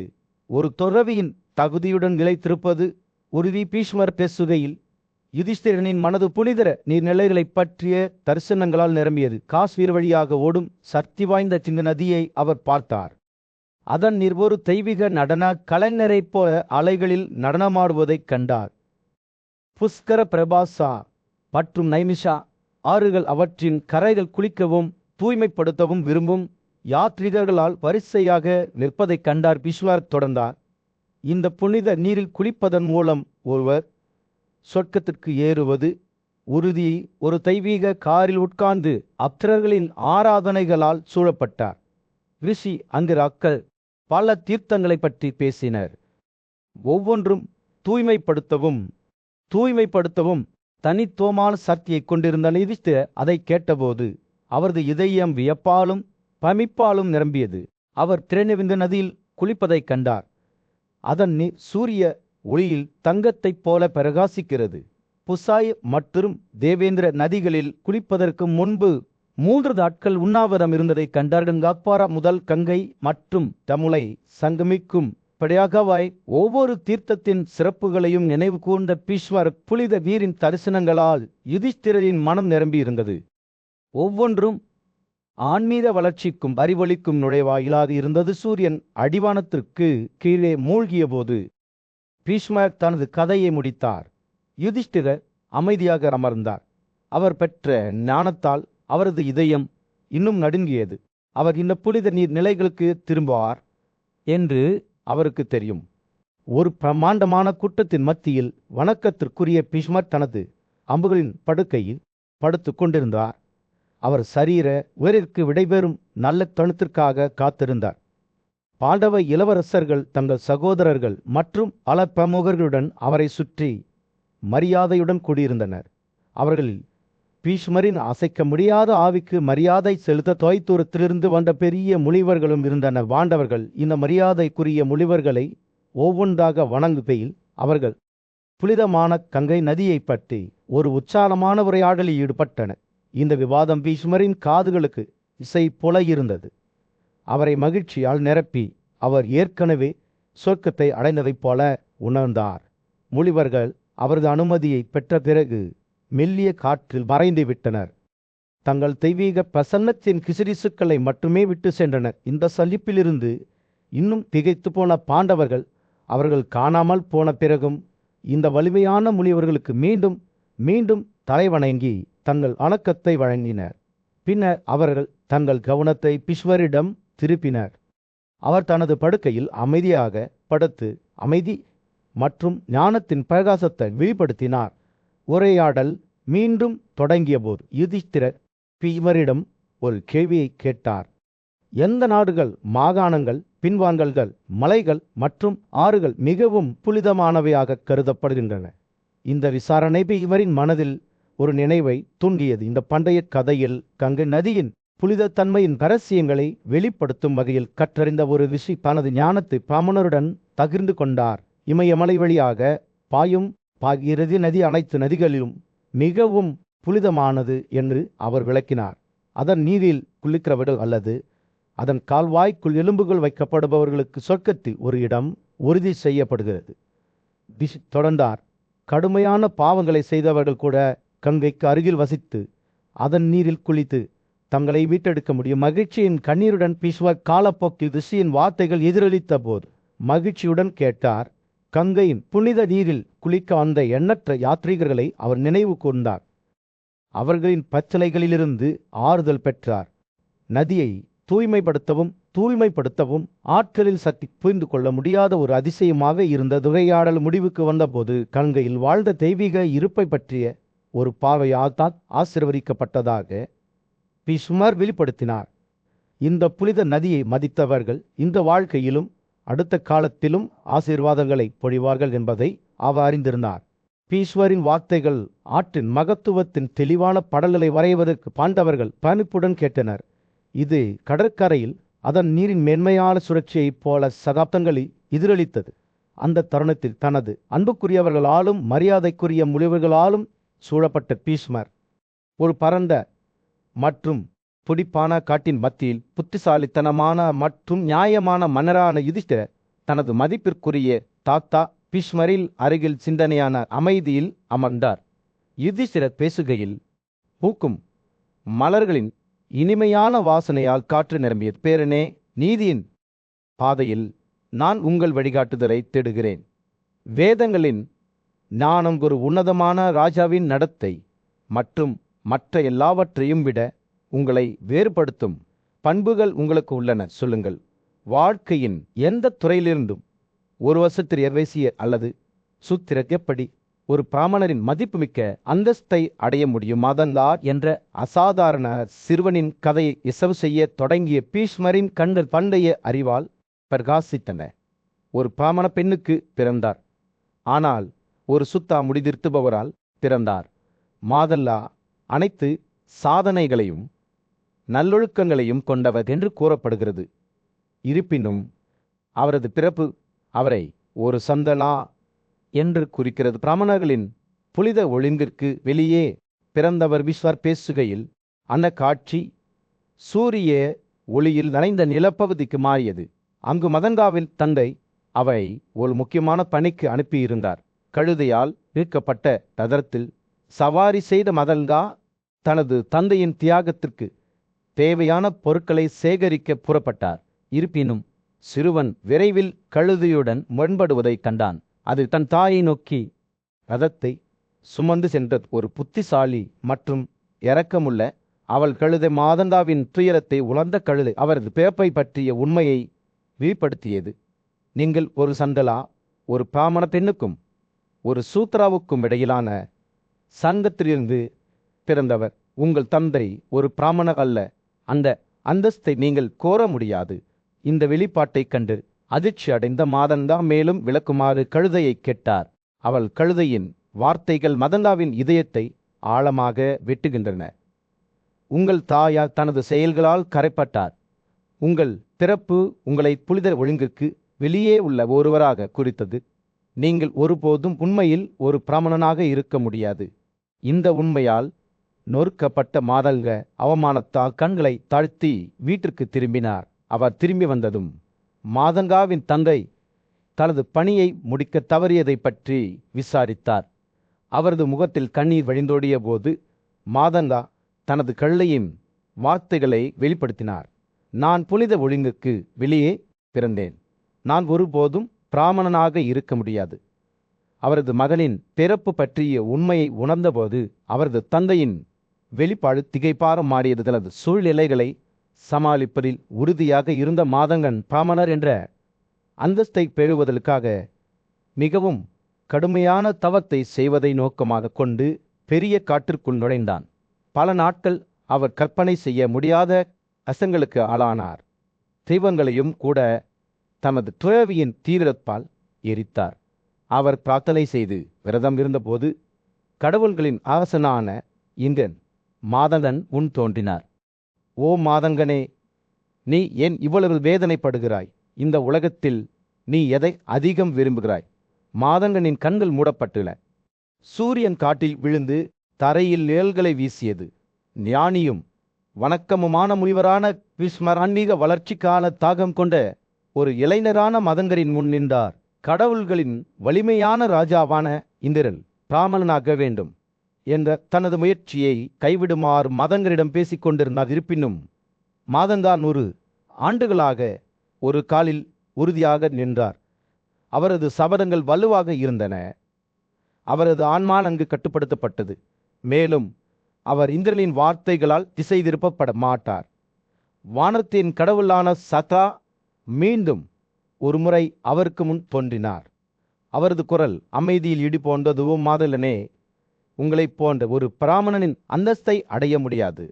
ஒரு துறவியின் தகுதியுடன் நிலைத்திருப்பது உறுதி. பீஷ்மர் பேசுகையில் யுதிஷ்டிரனின் மனது புனிதர நீர்நிலைகளைப் பற்றிய தரிசனங்களால் நிரம்பியது. காஷ்மீர் வழியாக ஓடும் சக்தி வாய்ந்த சின்ன நதியை அவர் பார்த்தார். அதன் நீர் ஒரு தெய்வீக நடன கலைஞரைப் போல அலைகளில் நடனமாடுவதைக் கண்டார். புஷ்கர பிரபாசா மற்றும் நைமிஷா ஆறுகள் அவற்றின் கரைகள் குளிக்கவும் தூய்மைப்படுத்தவும் விரும்பும் யாத்ரீகர்களால் வரிசையாக நிற்பதைக் கண்டார். பீஷ்மர் தொடர்ந்தார். இந்த புனித நீரில் குளிப்பதன் மூலம் ஒருவர் சொர்க்கத்திற்கு ஏறுவது உறுதி. ஒரு தெய்வீக காரில் உட்கார்ந்து அப்சரர்களின் ஆராதனைகளால் சூழப்பட்டார். ரிஷி அங்கிராக்கள் பல தீர்த்தங்களை பற்றி பேசினர். ஒவ்வொன்றும் தூய்மைப்படுத்தவும் தனித்துவமான சக்தியை கொண்டிருந்த யுதிஷ்டிரர் அதை கேட்டபோது அவரது இதயம் வியப்பாலும் பமிப்பாலும் நிரம்பியது. அவர் திரணிவிந்த நதியில் குளிப்பதைக் கண்டார். அதன் நீர் சூரிய ஒளியில் தங்கத்தைப் போல பிரகாசிக்கிறது. புசாய் மற்றும் தேவேந்திர நதிகளில் குளிப்பதற்கு முன்பு 3 நாட்கள் உண்ணாவிரதம் இருந்ததைக் கண்டார்கள். கங்காப்பாரா முதல் கங்கை மற்றும் தமுலை சங்கமிக்கும் படியாகவாய் ஒவ்வொரு தீர்த்தத்தின் சிறப்புகளையும் நினைவு கூர்ந்த பீஷ்மர் புனித வீரின் தரிசனங்களால் யுதிஷ்டிரரின் மனம் நிரம்பியிருந்தது. ஒவ்வொன்றும் ஆன்மீக வளர்ச்சிக்கும் அறிவொளிக்கும் நுழைவாயிலாக இருந்தது. சூரியன் அடிவானத்திற்கு கீழே மூழ்கிய போது பீஷ்மர் தனது கதையை முடித்தார். யுதிஷ்டிரர் அமைதியாக அமர்ந்தார். அவர் பெற்ற ஞானத்தால் அவரது இதயம் இன்னும் நடுங்கியது. அவர் இந்த புனித நீர் நிலைகளுக்கு திரும்புவார் என்று அவருக்கு தெரியும். ஒரு பிரமாண்டமான கூட்டத்தின் மத்தியில் வணக்கத்திற்குரிய பீஷ்மர் தனது அம்புகளின் படுக்கையில் படுத்து கொண்டிருந்தார். அவர் சரீர உயிரிற்கு விடைபெறும் நல்ல தருணத்திற்காக காத்திருந்தார். பாண்டவ இளவரசர்கள் தங்கள் சகோதரர்கள் மற்றும் பல பிரமுகர்களுடன் அவரை சுற்றி மரியாதையுடன் கூடியிருந்தனர். அவர்களில் பீஷ்மரின் அசைக்க முடியாத ஆவிக்கு மரியாதை செலுத்த தொலைதூரத்திலிருந்து வந்த பெரிய முனிவர்களும் இருந்தனர். பாண்டவர்கள் இந்த மரியாதைக்குரிய முனிவர்களை ஒவ்வொன்றாக வணங்குகையில் அவர்கள் புனிதமான கங்கை நதியை பற்றி ஒரு உற்சாகமான உரையாடலில் ஈடுபட்டனர். இந்த விவாதம் பீஷ்மரின் காதுகளுக்கு இசை போல இருந்தது. அவரை மகிழ்ச்சியால் நிரப்பி அவர் ஏற்கனவே சொர்க்கத்தை அடைந்ததைப் போல உணர்ந்தார். முனிவர்கள் அவரது அனுமதியை பெற்ற பிறகு மெல்லிய காற்றில் மறைந்து விட்டனர். தங்கள் தெய்வீக பிரசன்னத்தின் கிசுகிசுக்களை மட்டுமே விட்டு சென்றனர். இந்த சலிப்பிலிருந்து இன்னும் திகைத்து போன பாண்டவர்கள் அவர்கள் காணாமல் போன பிறகும் இந்த வலிமையான முனிவர்களுக்கு மீண்டும் மீண்டும் தலைவணங்கி தங்கள் வணக்கத்தை வழங்கினர். பின்னர் அவர்கள் தங்கள் கவனத்தை பீஷ்மரிடம் திருப்பினர். அவர் தனது படுக்கையில் அமைதியாக படுத்து அமைதி மற்றும் ஞானத்தின் பிரகாசத்தை வெளிப்படுத்தினார். உரையாடல் மீண்டும் தொடங்கியபோது யுதிஷ்டிரர் பீஷ்மரிடம் ஒரு கேள்வியை கேட்டார். எந்த நாடுகள், மாகாணங்கள், பின்வாங்கல்கள், மலைகள் மற்றும் ஆறுகள் மிகவும் புனிதமானவையாக கருதப்படுகின்றன? இந்த விசாரணை பீஷ்மரின் மனதில் ஒரு நினைவை தூண்டியது. இந்த பண்டைய கதையில் கங்கை நதியின் புனிதத்தன்மையின் ரகசியங்களை வெளிப்படுத்தும் வகையில் கற்றறிந்த ஒரு ரிஷி தனது ஞானத்தை பிராமணருடன் பகிர்ந்து கொண்டார். இமயமலை வழியாக பாயும் பாகீரதி நதி அனைத்து நதிகளிலும் மிகவும் புனிதமானது என்று அவர் விளக்கினார். அதன் நீரில் குளிக்கிறவர்கள் அல்லது அதன் கால்வாய்க்குள் எலும்புகள் வைக்கப்படுபவர்களுக்கு சொர்க்கத்தில் ஒரு இடம் உறுதி செய்யப்படுகிறது. தொடர்ந்தார். கடுமையான பாவங்களை செய்தவர்கள் கூட கங்கைக்கு அருகில் வசித்து அதன் நீரில் குளித்து தங்களை மீட்டெடுக்க முடியும். மகிழ்ச்சியின் கண்ணீருடன் பீஷ்மர் காலப்போக்கில் ரிஷியின் வார்த்தைகள் எதிரொலித்த போது மகிழ்ச்சியுடன் கேட்டார். கங்கையின் புனித நீரில் குளிக்க வந்த எண்ணற்ற யாத்ரீகர்களை அவர் நினைவு கூர்ந்தார். அவர்களின் பச்சளைகளிலிருந்து ஆறுதல் பெற்றார். நதியை தூய்மைப்படுத்தவும் ஆட்களில் சக்தி புரிந்து கொள்ள முடியாத ஒரு அதிசயமாக இருந்த உரையாடல் முடிவுக்கு வந்தபோது கங்கையில் வாழ்ந்த தெய்வீக இருப்பை பற்றிய ஒரு பார்வையால் தான் ஆசீர்வதிக்கப்பட்டதாக பீஷ்மர் வெளிப்படுத்தினார். இந்த புனித நதியை மதித்தவர்கள் இந்த வாழ்க்கையிலும் அடுத்த காலத்திலும் ஆசீர்வாதங்களை பொழிவார்கள் என்பதை அவர் அறிந்திருந்தார். பீஷ்மரின் வார்த்தைகள் ஆற்றின் மகத்துவத்தின் தெளிவான படங்களை வரைவதற்கு பாண்டவர்கள் பணிப்புடன் கேட்டனர். இது கடற்கரையில் அதன் நீரின் மென்மையான சுழற்சியைப் போல சகாப்தங்களில் எதிரொலித்தது. அந்த தருணத்தில் தனது அன்புக்குரியவர்களாலும் மரியாதைக்குரிய முனிவர்களாலும் சூழப்பட்ட பீஷ்மர் ஒரு பரந்த மற்றும் துடிப்பான காட்டின் மத்தியில் புத்திசாலித்தனமான மற்றும் நியாயமான மன்னரான யுதிஷ்டிரர் தனது மதிப்பிற்குரிய தாத்தா பீஷ்மரில் அருகில் சிந்தனையான அமைதியில் அமர்ந்தார். யுதிஷ்டிரர் பேசுகையில் பூக்கும் மலர்களின் இனிமையான வாசனையால் காற்று நிரம்பியது. பேரனே, நீதியின் பாதையில் நான் உங்கள் வழிகாட்டுதலை தேடுகிறேன். வேதங்களின் ஞானம் ஒரு உன்னதமான ராஜாவின் நடத்தை மற்றும் மற்ற எல்லாவற்றையும் விட உங்களை வேறுபடுத்தும் பண்புகள் உங்களுக்கு உள்ளன. சொல்லுங்கள், வாழ்க்கையின் எந்த துறையிலிருந்தும் ஒரு வருஷத்தில் எர்வேசிய அல்லது சூத்திரர் எப்படி ஒரு பிராமணரின் மதிப்புமிக்க அந்தஸ்தை அடைய முடியும்? அதன்தார் என்ற அசாதாரண சிறுவனின் கதையை இசவு செய்ய தொடங்கிய பீஷ்மரின் கண்கள் பண்டைய அறிவால் பிரகாசித்தன. ஒரு பிராமண பெண்ணுக்கு பிறந்தார், ஆனால் ஒரு சுத்தா முடிதிருத்துபவரால் பிறந்தார். மாதல்லா அனைத்து சாதனைகளையும் நல்லொழுக்கங்களையும் கொண்டவர் என்று கூறப்படுகிறது. இருப்பினும் அவரது பிறப்பு அவரை ஒரு சந்தலா என்று குறிக்கிறது. பிராமணர்களின் புனித ஒழுங்கிற்கு வெளியே பிறந்தவர். பீஷ்மர் பேசுகையில் அந்த காட்சி சூரிய ஒளியில் நனைந்த நிலப்பகுதிக்கு மாறியது. அங்கு மதங்காவின் தந்தை அவை ஒரு முக்கியமான பணிக்கு அனுப்பியிருந்தார். கழுதையால் இழுக்கப்பட்ட ரதத்தில் சவாரி செய்த மதங்கா தனது தந்தையின் தியாகத்திற்கு தேவையான பொருட்களை சேகரிக்க புறப்பட்டார். இருப்பினும் சிறுவன் விரைவில் கழுதையுடன் முரண்படுவதை கண்டான். அது தன் தாயை நோக்கி ரதத்தை சுமந்து சென்ற ஒரு புத்திசாலி மற்றும் இரக்கமுள்ள அவள் கழுதை மாதண்டாவின் துயரத்தை உணர்ந்த கழுதை அவரது பிறப்பை பற்றிய உண்மையை வெளிப்படுத்தியது. நீங்கள் ஒரு சண்டலா, ஒரு பிராமண பெண்ணுக்கும் ஒரு சூத்ராவுக்கும் இடையிலான சங்கத்திலிருந்து பிறந்தவர். உங்கள் தந்தை ஒரு பிராமணர் அல்ல. அந்த அந்தஸ்தை நீங்கள் கோர முடியாது. இந்த வெளிப்பாட்டைக் கண்டு அதிர்ச்சி அடைந்த மாதண்டா மேலும் விளக்குமாறு கழுதையை கேட்டார். அவள் கழுதையின் வார்த்தைகள் மதண்டாவின் இதயத்தை ஆழமாக வெட்டுகின்றன. உங்கள் தாயார் தனது செயல்களால் கரைப்பட்டார். உங்கள் பிறப்பு உங்களை புனித ஒழுங்கிற்கு வெளியே உள்ள ஒருவராக குறித்தது. நீங்கள் ஒருபோதும் உண்மையில் ஒரு பிராமணனாக இருக்க முடியாது. இந்த உண்மையால் நொறுக்கப்பட்ட மாதங்க அவமானத்தால் கண்களை தாழ்த்தி வீட்டிற்கு திரும்பினார். அவர் திரும்பி வந்ததும் மாதங்காவின் தந்தை தனது பணியை முடிக்க தவறியதை பற்றி விசாரித்தார். அவரது முகத்தில் கண்ணீர் வழிந்தோடிய போது மாதங்கா தனது கழுதையின் வார்த்தைகளை வெளிப்படுத்தினார். நான் புனித ஒழுங்குக்கு வெளியே பிறந்தேன். நான் ஒருபோதும் பிராமணனாக இருக்க முடியாது. அவரது மகனின் பிறப்பு பற்றிய உண்மையை உணர்ந்தபோது அவரது தந்தையின் வெளிப்பாடு திகைப்பார மாறியது. தனது சூழ்நிலைகளை சமாளிப்பதில் உறுதியாக இருந்த மாதங்கன் பிராமணர் என்ற அந்தஸ்தை பெறுவதற்காக மிகவும் கடுமையான தவத்தை செய்வதை நோக்கமாக கொண்டு பெரிய காட்டிற்குள் நுழைந்தான். பல நாட்கள் அவர் கற்பனை செய்ய முடியாத அசங்களுக்கு ஆளானார். தெய்வங்களையும் கூட தமது துறவியின் தீவிரப்பால் எரித்தார். அவர் பிரார்த்தனை செய்து விரதம் இருந்தபோது கடவுள்களின் அரசனான இந்திரன் மாதங்கன் முன் தோன்றினார். ஓ மாதங்கனே, நீ ஏன் இவ்வளவு வேதனைப்படுகிறாய்? இந்த உலகத்தில் நீ எதை அதிகம் விரும்புகிறாய்? மாதங்கனின் கண்கள் மூடப்பட்டுள்ள. சூரியன் காட்டில் விழுந்து தரையில் நிழல்களை வீசியது. ஞானியும் வணக்கமுமான முனிவரான பீஷ்மர் ஆன்மீக வளர்ச்சிக்கான தாகம் கொண்ட ஒரு இளைஞரான மதங்கரின் முன் நின்றார். கடவுள்களின் வலிமையான ராஜாவான இந்திரன் பிராமணனாக வேண்டும் என்ற தனது முயற்சியை கைவிடுமாறு மதங்கரிடம் பேசிக் கொண்டிருந்தார். இருப்பினும் மாதங்கான் 100 ஆண்டுகளாக ஒரு காலில் உறுதியாக நின்றார். அவரது சபதங்கள் வலுவாக இருந்தன. அவரது ஆன்மா நன்கு கட்டுப்படுத்தப்பட்டது. மேலும் அவர் இந்திரனின் வார்த்தைகளால் திசை திருப்பப்பட மாட்டார். வானத்தின் கடவுளான சதா மீண்டும் ஒருமுறை அவருக்கு முன் தோன்றினார். அவரது குரல் அமைதியில் இடி போன்றது. ஓ மாதலனே, உங்களைப் போன்ற ஒரு பிராமணனின் அந்தஸ்தை அடைய முடியாது.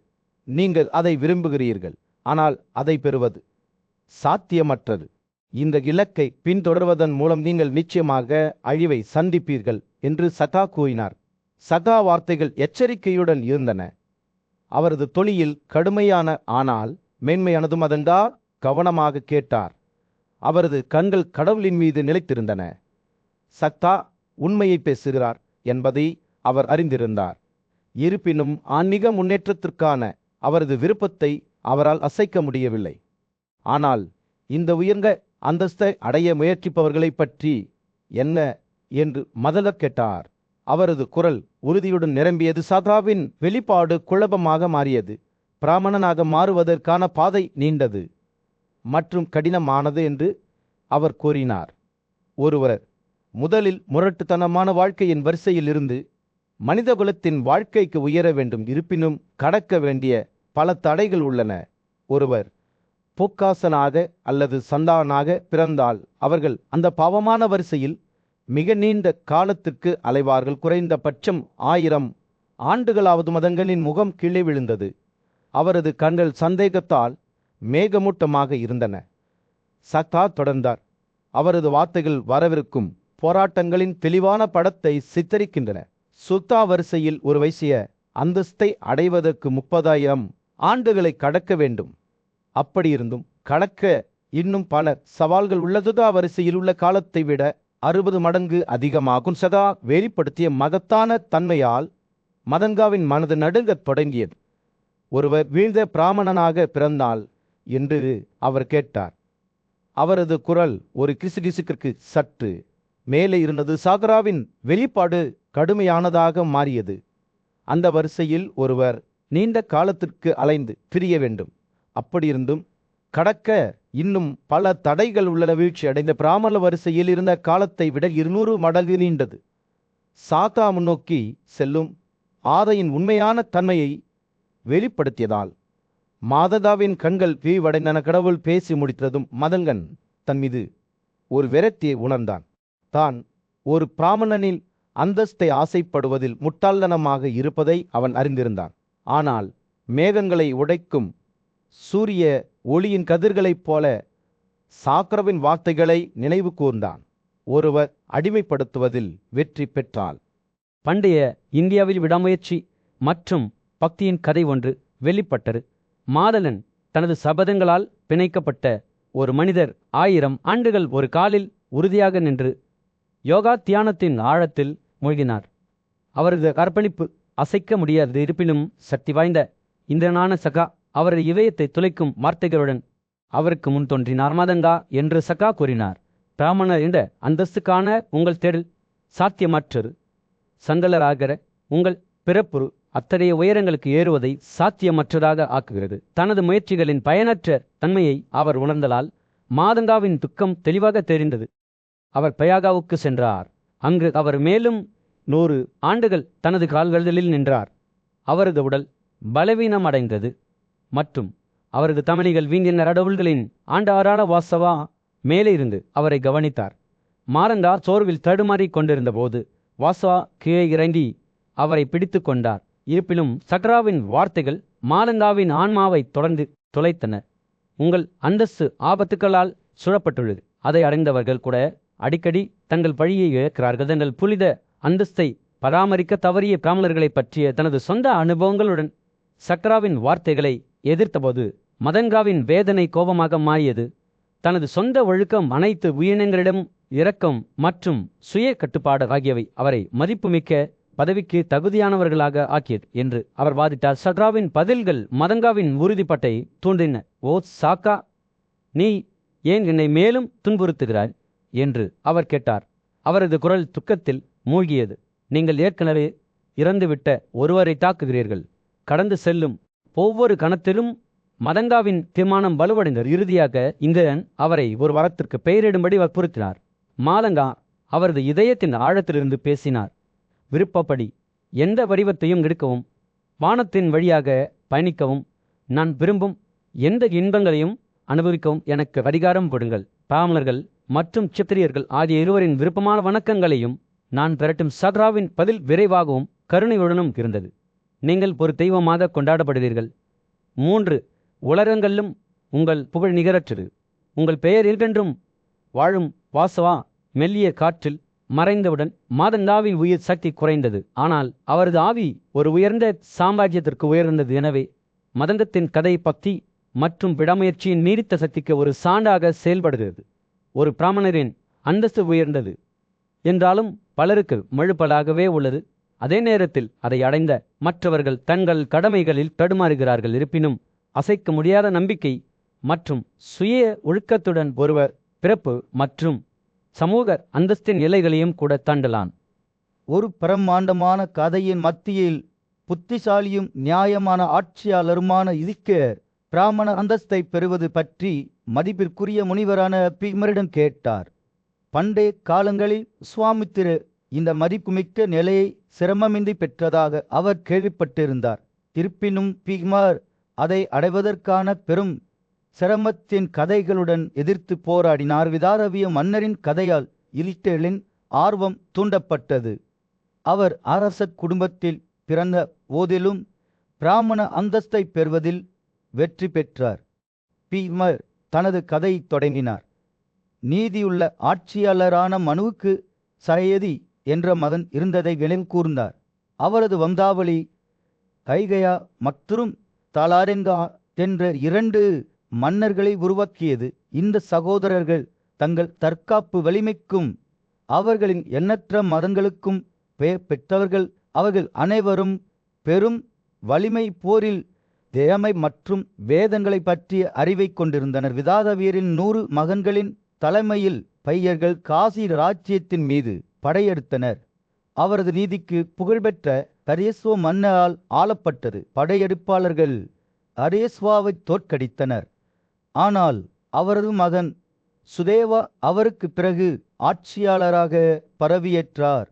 நீங்கள் அதை விரும்புகிறீர்கள், ஆனால் அதை பெறுவது சாத்தியமற்றது. இந்த இலக்கை பின்தொடர்வதன் மூலம் நீங்கள் நிச்சயமாக அழிவை சந்திப்பீர்கள் என்று சதா கூறினார். சதா வார்த்தைகள் எச்சரிக்கையுடன் இருந்தன. அவரது தொனியில் கடுமையான ஆனால் மென்மையானதும் அதென்றா கவனமாக கேட்டார். அவரது கண்கள் கடவுளின் மீது நிலைத்திருந்தன. சத்தா உண்மையை பேசுகிறார் என்பதை அவர் அறிந்திருந்தார். இருப்பினும் ஆன்மீக முன்னேற்றத்திற்கான அவரது விருப்பத்தை அவரால் அசைக்க முடியவில்லை. ஆனால் இந்த உயர்ந்த அந்தஸ்தை அடைய முயற்சிப்பவர்களை பற்றி என்ன என்று மதலர் கேட்டார். அவரது குரல் உறுதியுடன் நிரம்பியது. சதாவின் வெளிப்பாடு குழப்பமாக மாறியது. பிராமணனாக மாறுவதற்கான பாதை நீண்டது மற்றும் கடினமானது என்று அவர் கூறினார். ஒருவர் முதலில் முரட்டுத்தனமான வாழ்க்கையின் வரிசையில் இருந்து மனிதகுலத்தின் வாழ்க்கைக்கு உயர வேண்டும். இருப்பினும் கடக்க வேண்டிய பல தடைகள் உள்ளன. ஒருவர் பொக்காசனாக அல்லது சந்தானாக பிறந்தால் அவர்கள் அந்த பாவமான வரிசையில் மிக நீண்ட காலத்திற்கு அலைவார்கள். குறைந்தபட்சம் 1000 ஆண்டுகளாவது. மதங்களின் முகம் கீழே விழுந்தது. அவரது கண்கள் சந்தேகத்தால் மேகமூட்டமாக இருந்தன. சத்தா தொடர்ந்தார். அவரது வார்த்தைகள் வரவிருக்கும் போராட்டங்களின் தெளிவான படத்தை சித்தரிக்கின்றன. சுத்தா வரிசையில் ஒரு வைசிய அந்தஸ்தை அடைவதற்கு 30,000 ஆண்டுகளை கடக்க வேண்டும். அப்படியிருந்தும் கடக்க இன்னும் பல சவால்கள் உள்ளதுதா வரிசையில் உள்ள காலத்தை விட 60 மடங்கு அதிகமாகும். சதா வெளிப்படுத்திய மகத்தான தன்மையால் மதங்காவின் மனது நடுங்கத் தொடங்கியது. ஒருவர் வீழ்ந்த பிராமணனாக பிறந்தால் என்று அவர் கேட்டார். அவரது குரல் ஒரு கிசுகிசுக்கிற்கு சற்று மேலே இருந்தது. சாகராவின் வெளிப்பாடு கடுமையானதாக மாறியது. அந்த வரிசையில் ஒருவர் நீண்ட காலத்திற்கு அலைந்து திரிய வேண்டும். அப்படியிருந்தும் கடக்க இன்னும் பல தடைகள் உள்ளன. வீழ்ச்சி அடைந்த பிராமண வரிசையில் இருந்த காலத்தை விட 200 மடங்கு நீண்டது. சாத்தா முன்னோக்கி செல்லும் ஆதையின் உண்மையான தன்மையை வெளிப்படுத்தியதால் மாததாவின் கண்கள் வீவடைந்தன. கடவுள் பேசி முடித்ததும் மதங்கன் தன் மீது ஒரு விரக்தியை உணர்ந்தான். தான் ஒரு பிராமணனின் அந்தஸ்தை ஆசைப்படுவதில் முட்டாள்தனமாக இருப்பதை அவன் அறிந்திருந்தான். ஆனால் மேகங்களை உடைக்கும் சூரிய ஒளியின் கதிர்களைப் போல சாக்கரவின் வார்த்தைகளை நினைவு கூர்ந்தான். ஒருவர் அடிமைப்படுத்துவதில் வெற்றி பெற்றால். பண்டைய இந்தியாவில் விடாமுயற்சி மற்றும் பக்தியின் கதை ஒன்று வெளிப்பட்டது. மாதலன் தனது சபதங்களால் பிணைக்கப்பட்ட ஒரு மனிதர் 1000 ஆண்டுகள் ஒரு காலில் உறுதியாக நின்று யோகா தியானத்தின் ஆழத்தில் மூழ்கினார். அவரது அர்ப்பணிப்பு அசைக்க முடியாது. இருப்பினும் சக்தி வாய்ந்த இந்திரனான சகா அவரது இதயத்தை துளைக்கும் வார்த்தைகளுடன் அவருக்கு முன் தோன்றினார். மதங்கா என்று சகா கூறினார். பிராமணர் என்ற அந்தஸ்துக்கான உங்கள் தேடல் சாத்தியமற்றது. சங்கலராகிற உங்கள் பிறப்புறு அத்தகைய உயரங்களுக்கு ஏறுவதை சாத்தியமற்றதாக ஆக்குகிறது. தனது முயற்சிகளின் பயனற்ற தன்மையை அவர் உணர்ந்ததால் மாதங்காவின் துக்கம் தெளிவாக தெரிந்தது. அவர் பயாகாவுக்கு சென்றார். அங்கு அவர் மேலும் 100 ஆண்டுகள் தனது கால்களில் நின்றார். அவரது உடல் பலவீனம் அடைந்தது மற்றும் அவரது தமணிகள் வீங்கின கடவுள்களின் ஆண்டாரான வாசவா மேலே இருந்து அவரை கவனித்தார். மாரங்கா சோர்வில் தடுமாறிக் கொண்டிருந்த போது வாசவா கீழே இறங்கி அவரை பிடித்து கொண்டார். இருப்பினும் சக்ராவின் வார்த்தைகள் மாரங்காவின் ஆன்மாவை தொடர்ந்து துளைத்தன. உங்கள் அந்தஸ்து ஆபத்துக்களால் சுழப்பட்டுள்ளது. அதை அடைந்தவர்கள் கூட அடிக்கடி தங்கள் பழியை இழக்கிறார்கள். தங்கள் புனித அந்தஸ்தை பராமரிக்க தவறிய பிராமணர்களை பற்றிய தனது சொந்த அனுபவங்களுடன் சக்ராவின் வார்த்தைகளை எதிர்த்தபோது மதங்காவின் வேதனை கோபமாக மாறியது. தனது சொந்த ஒழுக்கம், அனைத்து உயிரினங்களிடம் இரக்கம் மற்றும் சுய கட்டுப்பாடு ஆகியவை அவரை மதிப்புமிக்க பதவிக்கு தகுதியானவர்களாக ஆக்கியது என்று அவர் வாதிட்டார். சக்ராவின் பதில்கள் மதங்காவின் உறுதிப்பாட்டை தூண்டின. ஓ சாக்கா, நீ ஏன் என்னை மேலும் துன்புறுத்துகிறாய் என்று அவர் கேட்டார். அவரது குரல் துக்கத்தில் மூழ்கியது. நீங்கள் ஏற்கனவே இறந்துவிட்ட ஒருவரை தாக்குகிறீர்கள். கடந்து செல்லும் ஒவ்வொரு கணத்திலும் மதங்காவின் தீர்மானம் வலுவடைந்தார். இறுதியாக இந்திரன் அவரை ஒரு வரத்திற்கு பெயரிடும்படி வற்புறுத்தினார். மாலங்கா அவரது இதயத்தின் ஆழத்திலிருந்து பேசினார். விருப்பப்படி எந்த வடிவத்தையும் எடுக்கவும், வானத்தின் வழியாக பயணிக்கவும், நான் விரும்பும் எந்த இன்பங்களையும் அனுபவிக்கவும் எனக்கு அதிகாரம் கொடுங்கள். பிராமணர்கள் மற்றும் சித்திரியர்கள் ஆகிய இருவரின் விருப்பமான வணக்கங்களையும் நான் பெறட்டும். சக்ராவின் பதில் விரைவாகவும் கருணையுடனும் இருந்தது. நீங்கள் ஒரு தெய்வமாக கொண்டாடப்படுவீர்கள். 3 உலகங்களிலும் உங்கள் புகழ் நிகரற்றது. உங்கள் பெயர் என்றென்றும் வாழும். வாசவா மெல்லிய காற்றில் மறைந்தவுடன் மாதங்காவின் உயிர் சக்தி குறைந்தது. ஆனால் அவரது ஆவி ஒரு உயர்ந்த சாம்ராஜ்யத்திற்கு உயர்ந்தது. எனவே மதங்கத்தின் கதை பக்தி மற்றும் விடாமுயற்சியின் நீடித்த சக்திக்கு ஒரு சான்றாக செயல்படுகிறது. ஒரு பிராமணரின் அந்தஸ்து உயர்ந்தது என்றாலும் பலருக்கு மழுப்பலாகவே உள்ளது. அதே நேரத்தில் அதை அடைந்த மற்றவர்கள் தங்கள் கடமைகளில் தடுமாறுகிறார்கள். இருப்பினும் அசைக்க முடியாத நம்பிக்கை மற்றும் சுய ஒழுக்கத்துடன் ஒருவர் பிறப்பு மற்றும் சமூக அந்தஸ்தின் எல்லைகளையும் கூட தாண்டலான். ஒரு பிரம்மாண்டமான கதையின் மத்தியில் புத்திசாலியும் நியாயமான ஆட்சியாளருமான யுதிஷ்டிரர் பிராமண அந்தஸ்தை பெறுவது பற்றி மதிப்பிற்குரிய முனிவரான பீமரிடம் கேட்டார். பண்டைய காலங்களில் சுவாமித்திரர் இந்த மதிப்புமிக்க நிலையை சிரமமின்றி பெற்றதாக அவர் கேள்விப்பட்டிருந்தார். இருப்பினும் பீமர் அதை அடைவதற்கான பெரும் சிரமத்தின் கதைகளுடன் எதிர்த்து போராடினார். விதாரவிய மன்னரின் கதையால் யுதிஷ்டிரரின் ஆர்வம் தூண்டப்பட்டது. அவர் அரச குடும்பத்தில் பிறந்த போதிலும் பிராமண அந்தஸ்தை பெறுவதில் வெற்றி பெற்றார். பீமர் தனது கதையை தொடங்கினார். நீதியுள்ள ஆட்சியாளரான மனுவுக்கு சயதி என்ற மகன் இருந்ததை நினைவு கூர்ந்தார். அவரது வம்சாவளி கைகயா மற்றும் தலாரெங்கா என்ற 2 மன்னர்களை உருவாக்கியது. இந்த சகோதரர்கள் தங்கள் தற்காப்பு வலிமைக்கும் அவர்களின் எண்ணற்ற மதங்களுக்கும் பெயர் பெற்றவர்கள். அவர்கள் அனைவரும் பெரும் வலிமை, போரில் திறமை மற்றும் வேதங்களை பற்றிய அறிவை கொண்டிருந்தனர். விதாதவியரின் 100 மகன்களின் தலைமையில் பையர்கள் காசி ராஜ்யத்தின் மீது படையெடுத்தனர். அவரது நீதிக்கு புகழ்பெற்ற அரேஸ்வா மன்னரால் ஆளப்பட்டது. படையெடுப்பாளர்கள் அரேஸ்வாவை தோற்கடித்தனர். ஆனால் அவரது மகன் சுதேவா அவருக்கு பிறகு ஆட்சியாளராக பதவியேற்றார்.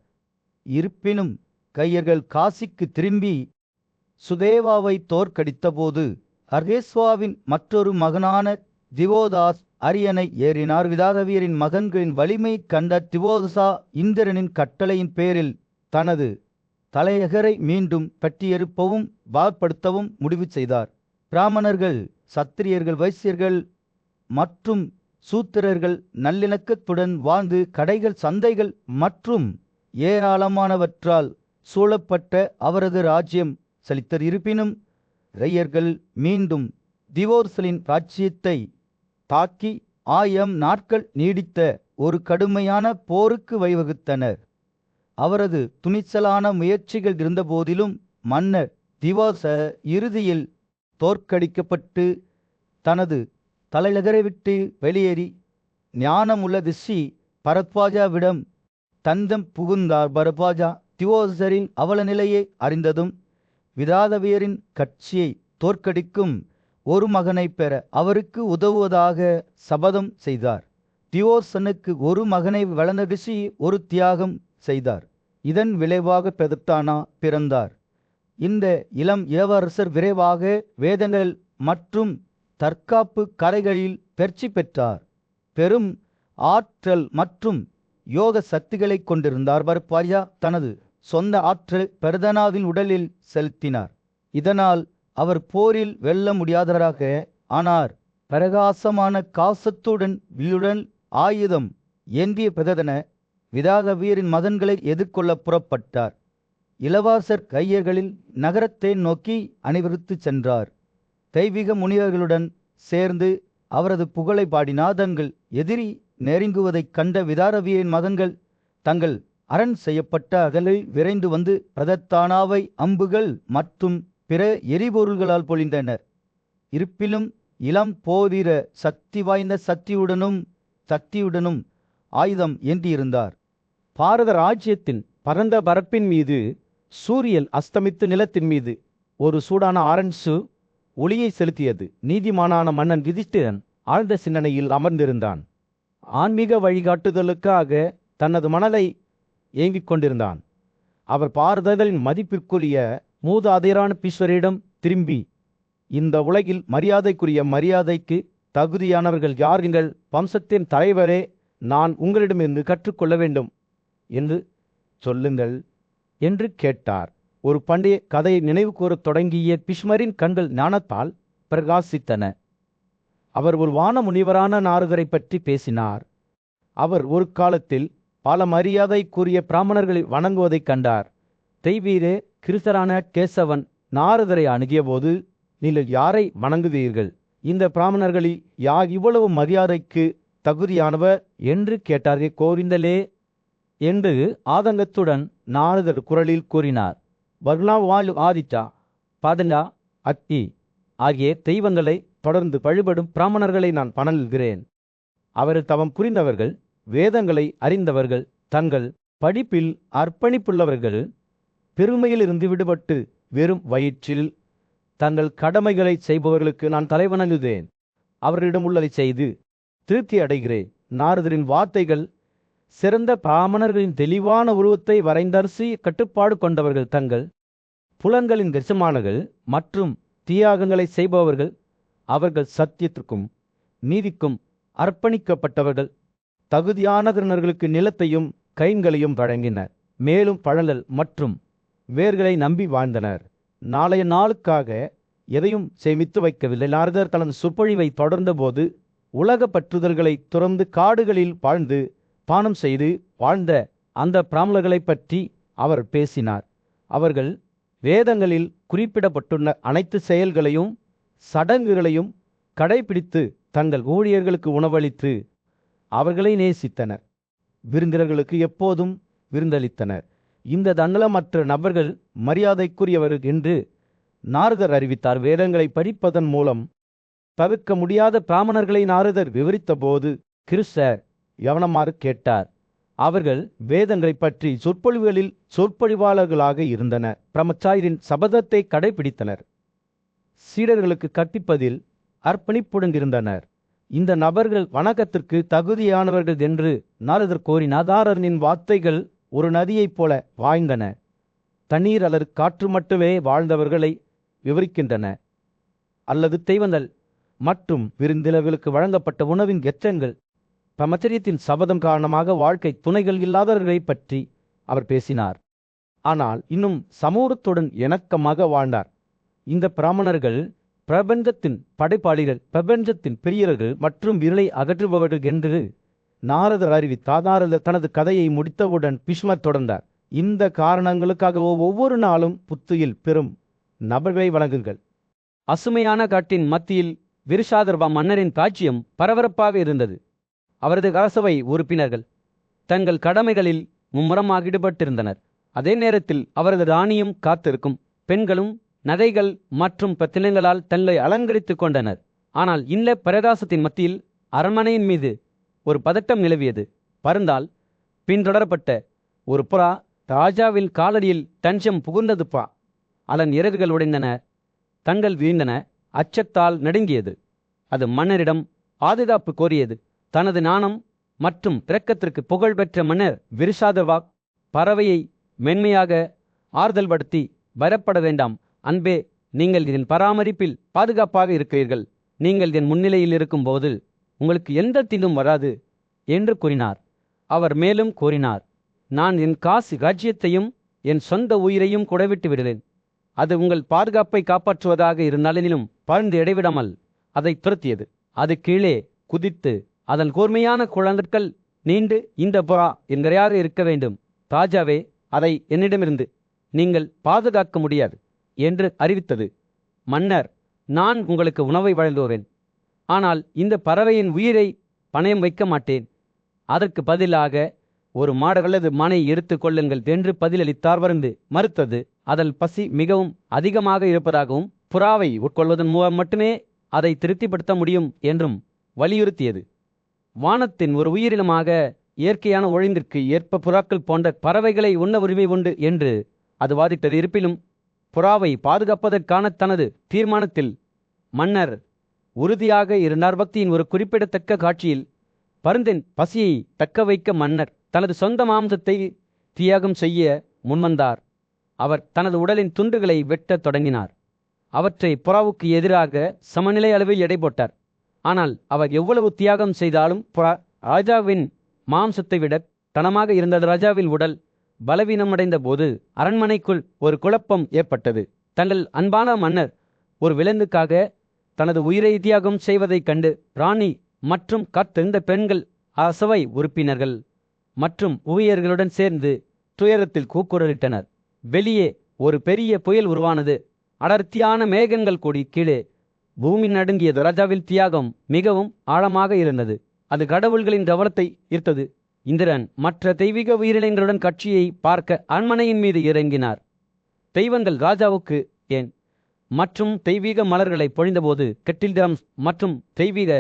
இருப்பினும் கையர்கள் காசிக்கு திரும்பி சுதேவாவை தோற்கடித்தபோது அரேஸ்வாவின் மற்றொரு மகனான திவோதாஸ் அரியணை ஏறினார். விதாதவியரின் மகன்களின் வலிமை கண்ட திவோதசா இந்திரனின் கட்டளையின் பேரில் தனது தலையகரை மீண்டும் கட்டியெழுப்பவும் பலப்படுத்தவும் முடிவு செய்தார். பிராமணர்கள், சத்திரியர்கள், வைசியர்கள் மற்றும் சூத்திரர்கள் நல்லிணக்கத்துடன் வாழ்ந்து கடைகள், சந்தைகள் மற்றும் ஏராளமானவற்றால் சூழப்பட்ட அவரது ராஜ்யம் செழித்தது. இருப்பினும் ரையர்கள் மீண்டும் திவோர்சலின் ராஜ்யத்தை தாக்கி 1000 நாட்கள் நீடித்த ஒரு கடுமையான போருக்கு வழிவகுத்தனர். அவரது துணிச்சலான முயற்சிகள் இருந்தபோதிலும் மன்னர் திவோர்ச இறுதியில் தோற்கடிக்கப்பட்டு தனது தலைநகரை விட்டு வெளியேறி ஞானமுள்ள ரிஷி பரத்வாஜாவிடம் தஞ்சம் புகுந்தார். பரத்வாஜா திவோர்சரின் அவல நிலையை அறிந்ததும் விதாதவியரின் கட்சியை தோற்கடிக்கும் ஒரு மகனை பெற அவருக்கு உதவுவதாக சபதம் செய்தார். திவோர்சனுக்கு ஒரு மகனை வளர்ந்த ரிஷி ஒரு தியாகம் செய்தார். இதன் விளைவாக பெதர்தானா பிறந்தார். இந்த இளம் இளவரசர் விரைவாக வேதங்கள் மற்றும் தற்காப்பு கலைகளில் தேர்ச்சி பெற்றார். பெரும் ஆற்றல் மற்றும் யோக சக்திகளை கொண்டிருந்தார். பர்பாரியா தனது சொந்த ஆற்றல் பெர்தனாவின் உடலில் செலுத்தினார். இதனால் அவர் போரில் வெல்ல முடியாதவராக ஆனார். பிரகாசமான காசத்துடன் வில்லுடன் ஆயுதம் ஏந்திய பெர்தன விதாகவீரின் மகன்களை எதிர்கொள்ள புறப்பட்டார். இளவரசர் கையர்களில் நகரத்தை நோக்கி அணிவகுத்து சென்றார். தெய்வீக முனிவர்களுடன் சேர்ந்து அவரது புகழை பாடினார். தங்கள் எதிரி நெருங்குவதைக் கண்ட விதாரவியின் மகன்கள் தங்கள் அரண் செய்யப்பட்ட அகலில் விரைந்து வந்து பிரதத்தானாவை அம்புகள் மற்றும் பிற எரிபொருள்களால் பொழிந்தனர். இருப்பிலும் இளம் போதிர சக்தி வாய்ந்த சக்தியுடனும் ஆயுதம் ஏந்தியிருந்தார். பாரத ராஜ்யத்தின் பரந்த பரப்பின் மீது சூரியன் அஸ்தமித்து நிலத்தின் மீது ஒரு சூடான ஆரஞ்சு ஒளியை செலுத்தியது. நீதிமானான மன்னன் யுதிஷ்டிரன் ஆழ்ந்த சிந்தனையில் அமர்ந்திருந்தான். ஆன்மீக வழிகாட்டுதலுக்காக தனது மனதை ஏங்கிக் கொண்டிருந்தான். அவர் பாரதத்தின் மதிப்பிற்குரிய மூதாதையரான பீஸ்வரிடம் திரும்பி, இந்த உலகில் மரியாதைக்கு தகுதியானவர்கள் யார்? எங்கள் வம்சத்தின் தலைவரே, நான் உங்களிடமிருந்து கற்றுக்கொள்ள வேண்டும் என்று சொல்லுங்கள் என்று கேட்டார். ஒரு பண்டைய கதையை நினைவு கூறத் தொடங்கிய பீஷ்மரின் கண்கள் ஞானத்தால் பிரகாசித்தன. அவர் ஒரு வான முனிவரான நாரதரை பற்றி பேசினார். அவர் ஒரு காலத்தில் பல மரியாதைக்குரிய பிராமணர்களை வணங்குவதைக் கண்டார். தெய்வீரே கிறிஸ்தரான கேசவன் நாரதரை அணுகியபோது, நீங்கள் யாரை வணங்குவீர்கள்? இந்த பிராமணர்களில் யார் இவ்வளவு மரியாதைக்கு தகுதியானவர் என்று கேட்டாரே கோரிந்தலே என்று ஆதங்கத்துடன் நாரதர் குரலில் கூறினார். வர்ணாவாலு ஆதித்தா பாதண்டா அத்தி ஆகிய தெய்வங்களை தொடர்ந்து வழிபடும் பிராமணர்களை நான் வணங்குகிறேன். அவர் தவம் புரிந்தவர்கள், வேதங்களை அறிந்தவர்கள், தங்கள் படிப்பில் அர்ப்பணிப்புள்ளவர்கள், பெருமையிலிருந்து விடுபட்டு வெறும் வயிற்றில் தங்கள் கடமைகளை செய்பவர்களுக்கு நான் தலைவணங்குகிறேன். அவர்களிடம் உள்ளதை செய்து திருப்தி அடைகிறேன். நாரதரின் வார்த்தைகள் சிறந்த பிராமணர்களின் தெளிவான உருவத்தை வரைந்தரசி கட்டுப்பாடு கொண்டவர்கள், தங்கள் புலன்களின் கரிசமானர்கள் மற்றும் தியாகங்களை செய்பவர்கள். அவர்கள் சத்தியத்திற்கும் நீதிக்கும் அர்ப்பணிக்கப்பட்டவர்கள். தகுதியானவர்களுக்கு நிலத்தையும் கைங்களையும் வழங்கினர். மேலும் பழங்கள் மற்றும் வேர்களை நம்பி வாழ்ந்தனர். நாளைய நாளுக்காக எதையும் சேமித்து வைக்கவில்லை. நாரதர் தனது சொற்பொழிவை தொடர்ந்தபோது உலக பற்றுதல்களை துறந்து காடுகளில் வாழ்ந்து பானம் செய்து வாழ்ந்த அந்த பிராமணர்களை பற்றி அவர் பேசினார். அவர்கள் வேதங்களில் குறிப்பிடப்பட்டுள்ள அனைத்து செயல்களையும் சடங்குகளையும் கடைபிடித்து தங்கள் ஊழியர்களுக்கு உணவளித்து அவர்களை நேசித்தனர். விருந்தினர்களுக்கு எப்போதும் விருந்தளித்தனர். இந்த தன்னலமற்ற நபர்கள் மரியாதைக்குரியவர்கள் என்று நாரதர் அறிவித்தார். வேதங்களை படிப்பதன் மூலம் தவிர்க்க முடியாத பிராமணர்களை நாரதர் விவரித்த போது கிறிஸ்தர் கவனமாறு கேட்டார். அவர்கள் வேதங்களை பற்றி சொற்பொழிவாளர்களாக இருந்தனர். பிரம்மச்சாரியின் சபதத்தை கடைபிடித்தனர். சீடர்களுக்கு கற்பிப்பதில் அர்ப்பணிப்புடன் இருந்தனர். இந்த நபர்கள் வணக்கத்திற்கு தகுதியானவர்கள் என்று நாரதர் கூறினார். நாரதரின் வார்த்தைகள் ஒரு நதியைப் போல வாய்ந்தன. தண்ணீர் அல்லது காற்று மட்டுமே வாழ்ந்தவர்களை விவரிக்கின்றன. அல்லது தெய்வங்கள் மற்றும் விருந்தினர்களுக்கு வழங்கப்பட்ட உணவின் எச்சங்கள். பிரம்மச்சரியத்தின் சபதம் காரணமாக வாழ்க்கை துணைகள் இல்லாதவர்களை பற்றி அவர் பேசினார். ஆனால் இன்னும் சமூகத்துடன் இணக்கமாக வாழ்ந்தார். இந்த பிராமணர்கள் பிரபஞ்சத்தின் படைப்பாளிகள், பிரபஞ்சத்தின் பெரியவர்கள் மற்றும் இருளை அகற்றுபவர்கள் என்று நாரதர் அறிவித்தார். நாரதர் தனது கதையை முடித்தவுடன் பீஷ்மர் தொடர்ந்தார். இந்த காரணங்களுக்காக ஒவ்வொரு நாளும் புத்துயில் பெறும் நபர்களை வணங்குங்கள். அசுமையான காட்டின் மத்தியில் விருஷாதர்வா மன்னரின் காட்சியம் பரபரப்பாக இருந்தது. அவரது அரசவை உறுப்பினர்கள் தங்கள் கடமைகளில் மும்முரமாக ஈடுபட்டிருந்தனர். அதே நேரத்தில் அவரது ராணியும் காத்திருக்கும் பெண்களும் நகைகள் மற்றும் பத்தினங்களால் தங்களை அலங்கரித்துக் கொண்டனர். ஆனால் இந்த பிரகாசத்தின் மத்தியில் அரண்மனையின் மீது ஒரு பதட்டம் நிலவியது. பருந்தால் பின்தொடரப்பட்ட ஒரு புறா ராஜாவின் காலடியில் தஞ்சம் புகுந்ததுப்பா. அதன் இறகுகள் உடைந்தன, தங்கள் வீழ்ந்தன, அச்சத்தால் நடுங்கியது. அது மன்னரிடம் பாதுகாப்பு கோரியது. தனது நாணம் மற்றும் இரக்கத்திற்கு புகழ்பெற்ற மன்னர் விருஷாதர்வா பறவையை மென்மையாக ஆறுதல் படுத்தி, பயப்பட வேண்டாம் அன்பே, நீங்கள் இதன் பராமரிப்பில் பாதுகாப்பாக இருக்கிறீர்கள் நீங்கள் என் முன்னிலையில் இருக்கும்போது உங்களுக்கு எந்த தீங்கும் வராது என்று கூறினார். அவர் மேலும் கூறினார், நான் என் காசு ராஜ்யத்தையும் என் சொந்த உயிரையும் கொடைவிட்டு விடுவேன். அது உங்கள் பாதுகாப்பை காப்பாற்றுவதாக இருந்தாலும் பறந்து இடைவிடாமல் அதை துரத்தியது. அது கீழே குதித்து அதன் கூர்மையான குழந்தர்கள் நீண்டு, இந்த புறா என்கிறார் இருக்க வேண்டும், ராஜாவே, அதை என்னிடமிருந்து நீங்கள் பாதுகாக்க முடியாது என்று அறிவித்தது. மன்னர், நான் உங்களுக்கு உணவை வழங்குவேன், ஆனால் இந்த பறவையின் உயிரை பணயம் வைக்க மாட்டேன். அதற்கு பதிலாக ஒரு மாடு அல்லது மானை எடுத்துக் கொள்ளுங்கள் என்று பதிலளித்தார். வருந்து மறுத்தது. அதன் பசி மிகவும் அதிகமாக இருப்பதாகவும் புறாவை உட்கொள்வதன் மூலம் மட்டுமே அதை திருப்திப்படுத்த முடியும் என்றும் வலியுறுத்தியது. வானத்தின் ஒரு உயிரினமாக இயற்கையான ஒழுங்கிற்கு ஏற்ப புறாக்கள் போன்ற பறவைகளை உண்ண உரிமை உண்டு என்று அது வாதிட்டது. இருப்பினும் புறாவை பாதுகாப்பதற்கான தனது தீர்மானத்தில் மன்னர் உறுதியாக இருந்தார். பக்தியின் ஒரு குறிப்பிடத்தக்க காட்சியில் பருந்தின் பசியை தக்க வைக்க மன்னர் தனது சொந்த மாம்சத்தை தியாகம் செய்ய முன்வந்தார். அவர் தனது உடலின் துண்டுகளை வெட்டத் தொடங்கினார். அவற்றை புறாவுக்கு எதிராக சமநிலை அளவில் எடை போட்டார். ஆனால் அவர் எவ்வளவு தியாகம் செய்தாலும் புறா ராஜாவின் மாம்சத்தை விட கனமாக இருந்தது. ராஜாவின் உடல் பலவீனமடைந்த போது அரண்மனைக்குள் ஒரு குழப்பம் ஏற்பட்டது. தங்கள் அன்பான மன்னர் ஒரு விலங்குக்காக தனது உயிரை தியாகம் செய்வதைக் கண்டு ராணி மற்றும் காத்திருந்த பெண்கள், அசபை உறுப்பினர்கள் மற்றும் ஊழியர்களுடன் சேர்ந்து துயரத்தில் கூக்குரலிட்டனர். வெளியே ஒரு பெரிய புயல் உருவானது. அடர்த்தியான மேகங்கள் கூடி கீழே பூமி நடுங்கியது. ராஜாவில் தியாகம் மிகவும் ஆழமாக இருந்தது. அது கடவுள்களின் கவனத்தை ஈர்த்தது. இந்திரன் மற்ற தெய்வீக உயிரினங்களுடன் கட்சியை பார்க்க அரண்மனையின் மீது இறங்கினார். தெய்வங்கள் ராஜாவுக்கு ஏன் மற்றும் தெய்வீக மலர்களை பொழிந்தபோது கெட்டில் ட்ரம்ஸ் மற்றும் தெய்வீக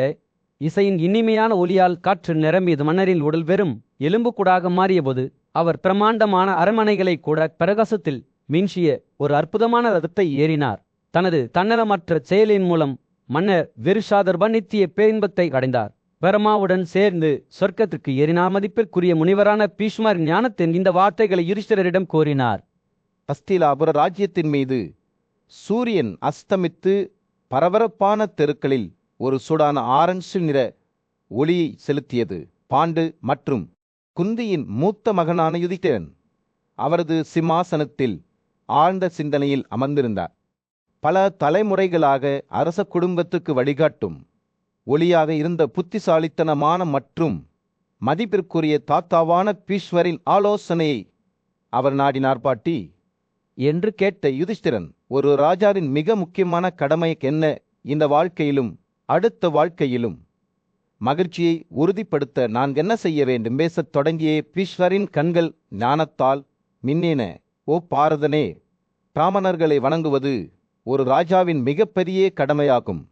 இசையின் இனிமையான ஒலியால் காற்று நிரம்பியது. மன்னரின் உடல் வெறும் எலும்புக்கூடாக மாறியபோது அவர் பிரமாண்டமான அரண்மனைகளை கூட பிரகாசத்தில் மின்சிய ஒரு அற்புதமான ரதத்தை ஏறினார். தனது தன்னலமற்ற செயலின் மூலம் மன்னர் வெறுஷாதர்ப நித்திய பேரின்பத்தை அடைந்தார். பிரமாவுடன் சேர்ந்து சொர்க்கத்திற்கு ஏறினார். மதிப்பிற்குரிய முனிவரான பீஷ்மர் ஞானத்தின் இந்த வார்த்தைகளை யுதிஷ்டிரரிடம் கூறினார். அஸ்திலாபுர ராஜ்யத்தின் மீது சூரியன் அஸ்தமித்து பரபரப்பான தெருக்களில் ஒரு சூடான ஆரஞ்சு நிற ஒளியை செலுத்தியது. பாண்டு மற்றும் குந்தியின் மூத்த மகனான யுதிஷ்டிரன் அவரது சிம்மாசனத்தில் ஆழ்ந்த சிந்தனையில் அமர்ந்திருந்தார். பல தலைமுறைகளாக அரச குடும்பத்துக்கு வழிகாட்டும் ஒளியாக இருந்த புத்திசாலித்தனமான மற்றும் மதிப்பிற்குரிய தாத்தாவான பீஷ்மரின் ஆலோசனையை அவர் நாடினார். பாட்டி என்று கேட்ட யுதிஷ்டிரன், ஒரு ராஜாவின் மிக முக்கியமான கடமை என்ன? இந்த வாழ்க்கையிலும் அடுத்த வாழ்க்கையிலும் மகிழ்ச்சியை உறுதிப்படுத்த நான் என்ன செய்ய வேண்டும்? பேசத் தொடங்கிய பீஷ்மரின் கண்கள் ஞானத்தால் மின்னின. ஓ பாரதனே, பிராமணர்களை வணங்குவது ஒரு ராஜாவின் மிகப்பெரிய கடமையாகும்.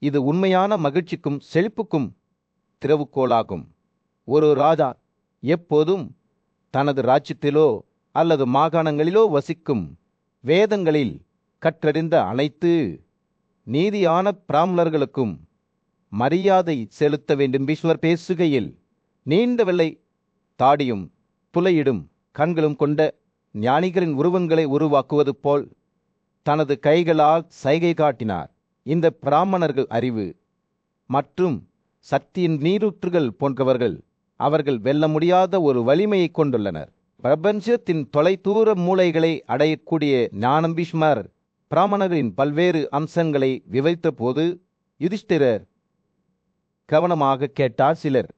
இது உண்மையான மகிழ்ச்சிக்கும் செழிப்புக்கும் திறவுகோலாகும். ஒரு ராஜா எப்போதும் தனது ராஜ்யத்திலோ அல்லது மாகாணங்களிலோ வசிக்கும் வேதங்களில் கற்றறிந்த அனைத்து நீதியான பிராமணர்களுக்கும் மரியாதை செலுத்த வேண்டும். பீஷ்மர் பேசுகையில் நீண்ட வெள்ளை தாடியும் புலையிடும் கண்களும் கொண்ட ஞானிகளின் உருவங்களை உருவாக்குவது போல் தனது கைகளால் சைகை காட்டினார். இந்த பிராமணர்கள் அறிவு மற்றும் சக்தியின் நீரூற்றுகள் போன்றவர்கள். அவர்கள் வெல்ல முடியாத ஒரு வலிமையை கொண்டுள்ளனர். பிரபஞ்சத்தின் தொலைதூர மூலைகளை அடையக்கூடிய ஞானம். பீஷ்மர் பிராமணர்களின் பல்வேறு அம்சங்களை விவரித்த போது யுதிஷ்டிரர் கவனமாக கேட்டார். சிலர்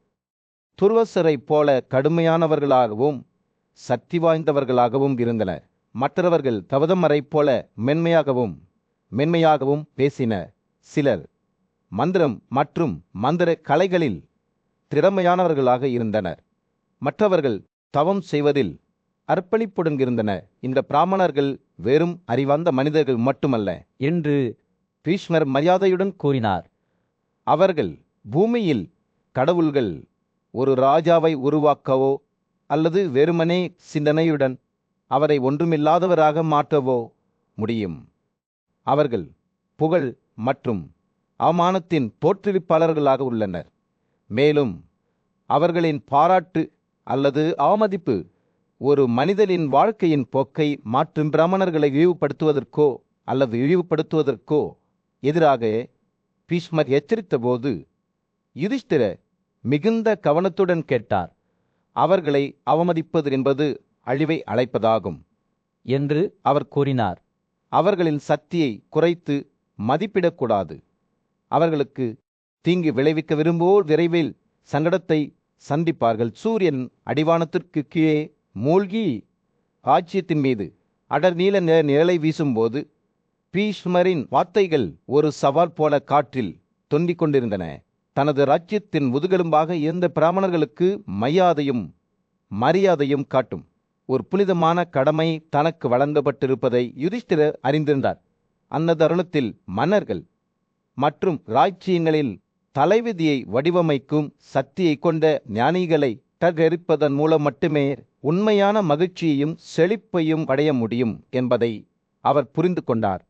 துர்வசரைப் போல கடுமையானவர்களாகவும் சக்தி வாய்ந்தவர்களாகவும் இருந்தனர். மற்றவர்கள் தவதமரைப் போல மென்மையாகவும் பேசினர். சிலர் மந்திரம் மற்றும் மந்திர கலைகளில் திறமையானவர்களாக இருந்தனர். மற்றவர்கள் தவம் செய்வதில் அர்ப்பணிப்புடன் இருந்தனர். இந்த பிராமணர்கள் வெறும் அறிவார்ந்த மனிதர்கள் மட்டுமல்ல என்று பீஷ்மர் மரியாதையுடன் கூறினார். அவர்கள் பூமியில் கடவுள்கள் ஒரு ராஜாவை உருவாக்கவோ அல்லது வெறுமனே சிந்தனையுடன் அவரை ஒன்றுமில்லாதவராக மாற்றவோ முடியும். அவர்கள் புகழ் மற்றும் அவமானத்தின் தோற்றுவிப்பாளர்களாக உள்ளனர். மேலும் அவர்களின் பாராட்டு அல்லது அவமதிப்பு ஒரு மனிதனின் வாழ்க்கையின் போக்கை மாற்றும். பிராமணர்களை இழிவுபடுத்துவதற்கோ அல்லது இழிவுபடுத்துவதற்கோ எதிராக பீஷ்மர் எச்சரித்தபோது யுதிஷ்டிரர் மிகுந்த கவனத்துடன் கேட்டார். அவர்களை அவமதிப்பது என்பது அழிவை அழைப்பதாகும் என்று அவர் கூறினார். அவர்களின் சக்தியை குறைத்து மதிப்பிடக்கூடாது. அவர்களுக்கு தீங்கு விளைவிக்க விரும்புவோர் விரைவில் சங்கடத்தை சந்திப்பார்கள். சூரியன் அடிவானத்திற்கு கீழே மூழ்கி ராஜ்யத்தின் மீது அடர் நீல நிழலை வீசும்போது பீஷ்மரின் வார்த்தைகள் ஒரு சவால் போல காற்றில் தொங்கிக் கொண்டிருந்தன. தனது ராஜ்யத்தின் முதுகெலும்பாக இருந்த பிராமணர்களுக்கு மரியாதையும் காட்டும் ஒரு புனிதமான கடமை தனக்கு வழங்கப்பட்டிருப்பதை யுதிஷ்டிரர் அறிந்திருந்தார். அந்த தருணத்தில் மன்னர்கள் மற்றும் ராஜ்யங்களில் தலைவிதியை வடிவமைக்கும் சக்தியை கொண்ட ஞானிகளை தகரிப்பதன் மூலம் மட்டுமே உண்மையான மகிழ்ச்சியையும் செழிப்பையும் அடைய முடியும் என்பதை அவர் புரிந்து கொண்டார்.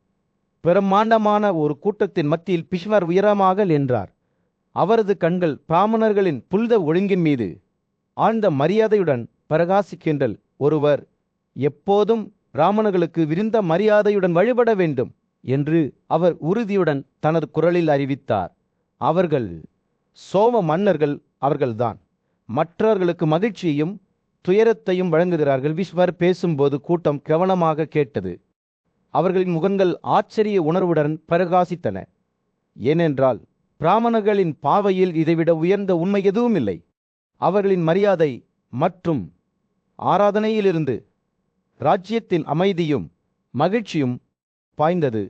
பிரம்மாண்டமான ஒரு கூட்டத்தின் மத்தியில் பீஷ்மர் உயரமாக நின்றார். அவரது கண்கள் பிராமணர்களின் புனித ஒழுங்கின் மீது ஆழ்ந்த மரியாதையுடன் பிரகாசிக்கின்றல். ஒருவர் எப்போதும் பிராமணர்களுக்கு விரிந்த மரியாதையுடன் வழிபட வேண்டும் என்று அவர் உறுதியுடன் தனது குரலில் அறிவித்தார். அவர்கள் சோம மன்னர்கள், அவர்கள்தான் மற்றவர்களுக்கு மகிழ்ச்சியையும் துயரத்தையும் வழங்குகிறார்கள். பீஷ்மர் பேசும்போது கூட்டம் கவனமாக கேட்டது. அவர்களின் முகங்கள் ஆச்சரிய உணர்வுடன் பிரகாசித்தன. ஏனென்றால் பிராமணர்களின் பார்வையில் இதைவிட உயர்ந்த உண்மை எதுவும் இல்லை. அவர்களின் மரியாதை மற்றும் ஆராதனையிலிருந்து ராஜ்யத்தின் அமைதியும் மகிழ்ச்சியும் பாய்ந்தது.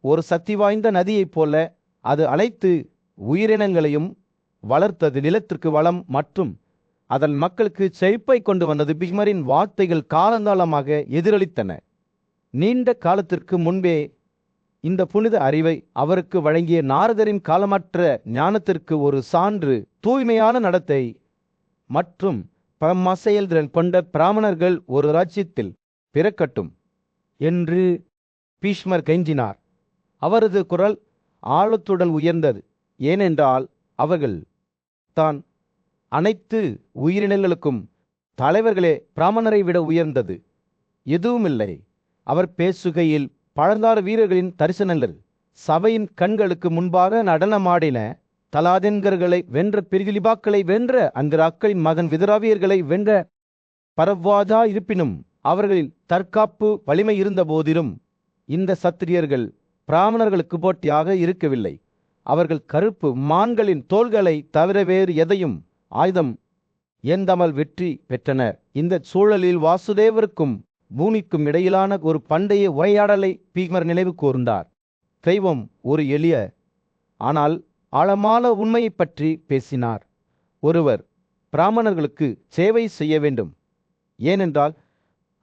ஒரு சக்தி வாய்ந்த நதியைப் போல அது அனைத்து உயிரினங்களையும் வளர்த்தது. நிலத்திற்கு வளம் மற்றும் அதன் மக்களுக்கு செழிப்பை கொண்டு வந்தது. பீஷ்மரின் வார்த்தைகள் காலங்காலமாக எதிரொலித்தன. நீண்ட காலத்திற்கு முன்பே இந்த புனித அறிவை அவருக்கு வழங்கிய நாரதரின் காலமற்ற ஞானத்திற்கு ஒரு சான்று. தூய்மையான நடத்தை மற்றும் பரமசெயல்திறன் கொண்ட பிராமணர்கள் ஒரு ராஜ்யத்தில் பிறக்கட்டும் என்று பீஷ்மர் கெஞ்சினார். அவரது குரல் ஆழத்துடன் உயர்ந்தது. ஏனென்றால் அவர்கள் தான் அனைத்து உயிரினங்களுக்கும் தலைவர்களே பிராமணரை விட உயர்ந்தது எதுவுமில்லை. அவர் பேசுகையில் பழங்கால வீரர்களின் தரிசனங்கள் சபையின் கண்களுக்கு முன்பாக நடனமாடின. தலாதென்கர்களை வென்ற, பிரிகிலிபாக்களை வென்ற, அங்கராக்களின் மகன் விதராவியர்களை வென்ற பரவாதா. இருப்பினும் அவர்களில் தற்காப்பு வலிமை இருந்த போதிலும் இந்த சத்திரியர்கள் பிராமணர்களுக்கு போட்டியாக இருக்கவில்லை. அவர்கள் கருப்பு மான்களின் தோள்களை தவிர வேறு எதையும் ஆயுதம் ஏந்தாமல் வெற்றி பெற்றனர். இந்த சூழலில் வாசுதேவருக்கும் பூமிக்கும் இடையிலான ஒரு பண்டைய உரையாடலை பீஷ்மர் நினைவு கூர்ந்தார். தெய்வம் ஒரு எளிய ஆனால் ஆழமான உண்மையை பற்றி பேசினார். ஒருவர் பிராமணர்களுக்கு சேவை செய்ய வேண்டும். ஏனென்றால்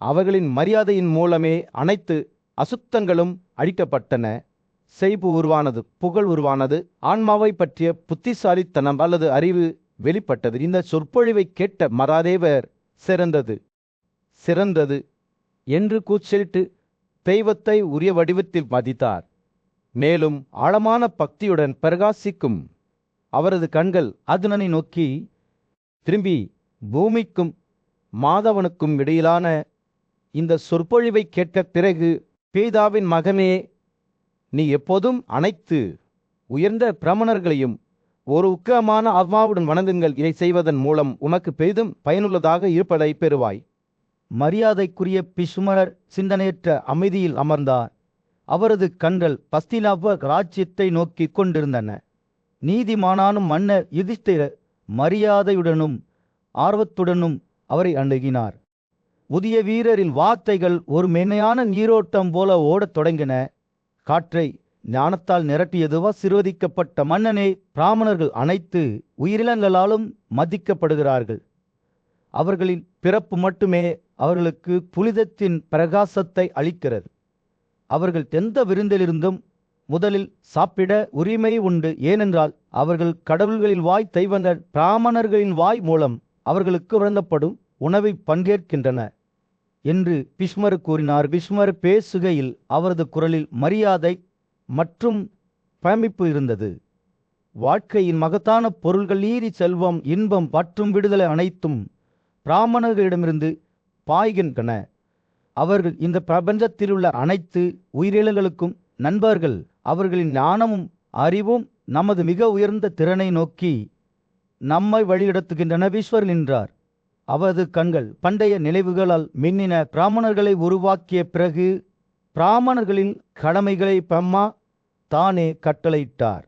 அவர்களின் மரியாதையின் மூலமே அனைத்து அசுத்தங்களும் அழிக்கப்பட்டன. செய்பு உருவானது, புகழ் உருவானது, ஆன்மாவை பற்றிய புத்திசாலித்தனம் அல்லது அறிவு வெளிப்பட்டது. இந்த சொற்பொழிவை கேட்ட மகாதேவர் சிறந்தது என்று கூச்சலிட்டு தெய்வத்தை உரிய வடிவத்தில் மதித்தார். மேலும் ஆழமான பக்தியுடன் பிரகாசிக்கும் அவரது கண்கள் அர்ஜுனனை நோக்கி திரும்பி பூமிக்கும் மாதவனுக்கும் இடையிலான இந்த சொற்பொழிவை கேட்ட பிறகு, பீதாவின் மகனே, நீ எப்போதும் அனைத்து உயர்ந்த பிராமணர்களையும் ஒரு உக்கமான ஆத்மாவுடன் வணங்குங்கள். இதை செய்வதன் மூலம் உனக்கு பெரிதும் பயனுள்ளதாக இருப்பதை பெறுவாய். மரியாதைக்குரிய பீஷ்மர் சிந்தனையற்ற அமைதியில் அமர்ந்தார். அவரது கண்கள் பஸ்தினாப ராஜ்யத்தை நோக்கி கொண்டிருந்தன. நீதிமானானும் மன்னர் யுதிஷ்டிரர் மரியாதையுடனும் ஆர்வத்துடனும் அவரை அணுகினார். புதிய வீரரின் வார்த்தைகள் ஒரு மென்மையான நீரோட்டம் போல ஓடத் தொடங்கின. காற்றை ஞானத்தால் நிரட்டியது. ஆசீர்வதிக்கப்பட்ட மன்னனே, பிராமணர்கள் அனைத்து உயிரினங்களாலும் மதிக்கப்படுகிறார்கள். அவர்களின் பிறப்பு மட்டுமே அவர்களுக்கு புனிதத்தின் பிரகாசத்தை அளிக்கிறது. அவர்கள் எந்த விருந்திலிருந்தும் முதலில் சாப்பிட உரிமை உண்டு. ஏனென்றால் அவர்கள் கடவுள்களின் வாய் தெய்வங்கள் பிராமணர்களின் வாய் மூலம் அவர்களுக்கு வழங்கப்படும் உணவை பங்கேற்கின்றன என்று பீஷ்மர் கூறினார். பீஷ்மர் பேசுகையில் அவரது குரலில் மரியாதை மற்றும் பயமிப்பு இருந்தது. வாழ்க்கையின் மகத்தான பொருள்கள், நீதி, செல்வம், இன்பம் மற்றும் விடுதலை அனைத்தும் பிராமணர்களிடமிருந்து பாய்கின்றன. அவர்கள் இந்த பிரபஞ்சத்தில் உள்ள அனைத்து உயிரினங்களுக்கும் நண்பர்கள். அவர்களின் ஞானமும் அறிவும் நமது மிக உயர்ந்த திறனை நோக்கி நம்மை வழிநடத்துகின்றன. விஸ்வர் நின்றார். அவரது கண்கள் பண்டைய நினைவுகளால் மின்னின. பிராமணர்களை உருவாக்கிய பிறகு பிராமணர்களின் கடமைகளை பிரம்மா தானே கட்டளையிட்டார்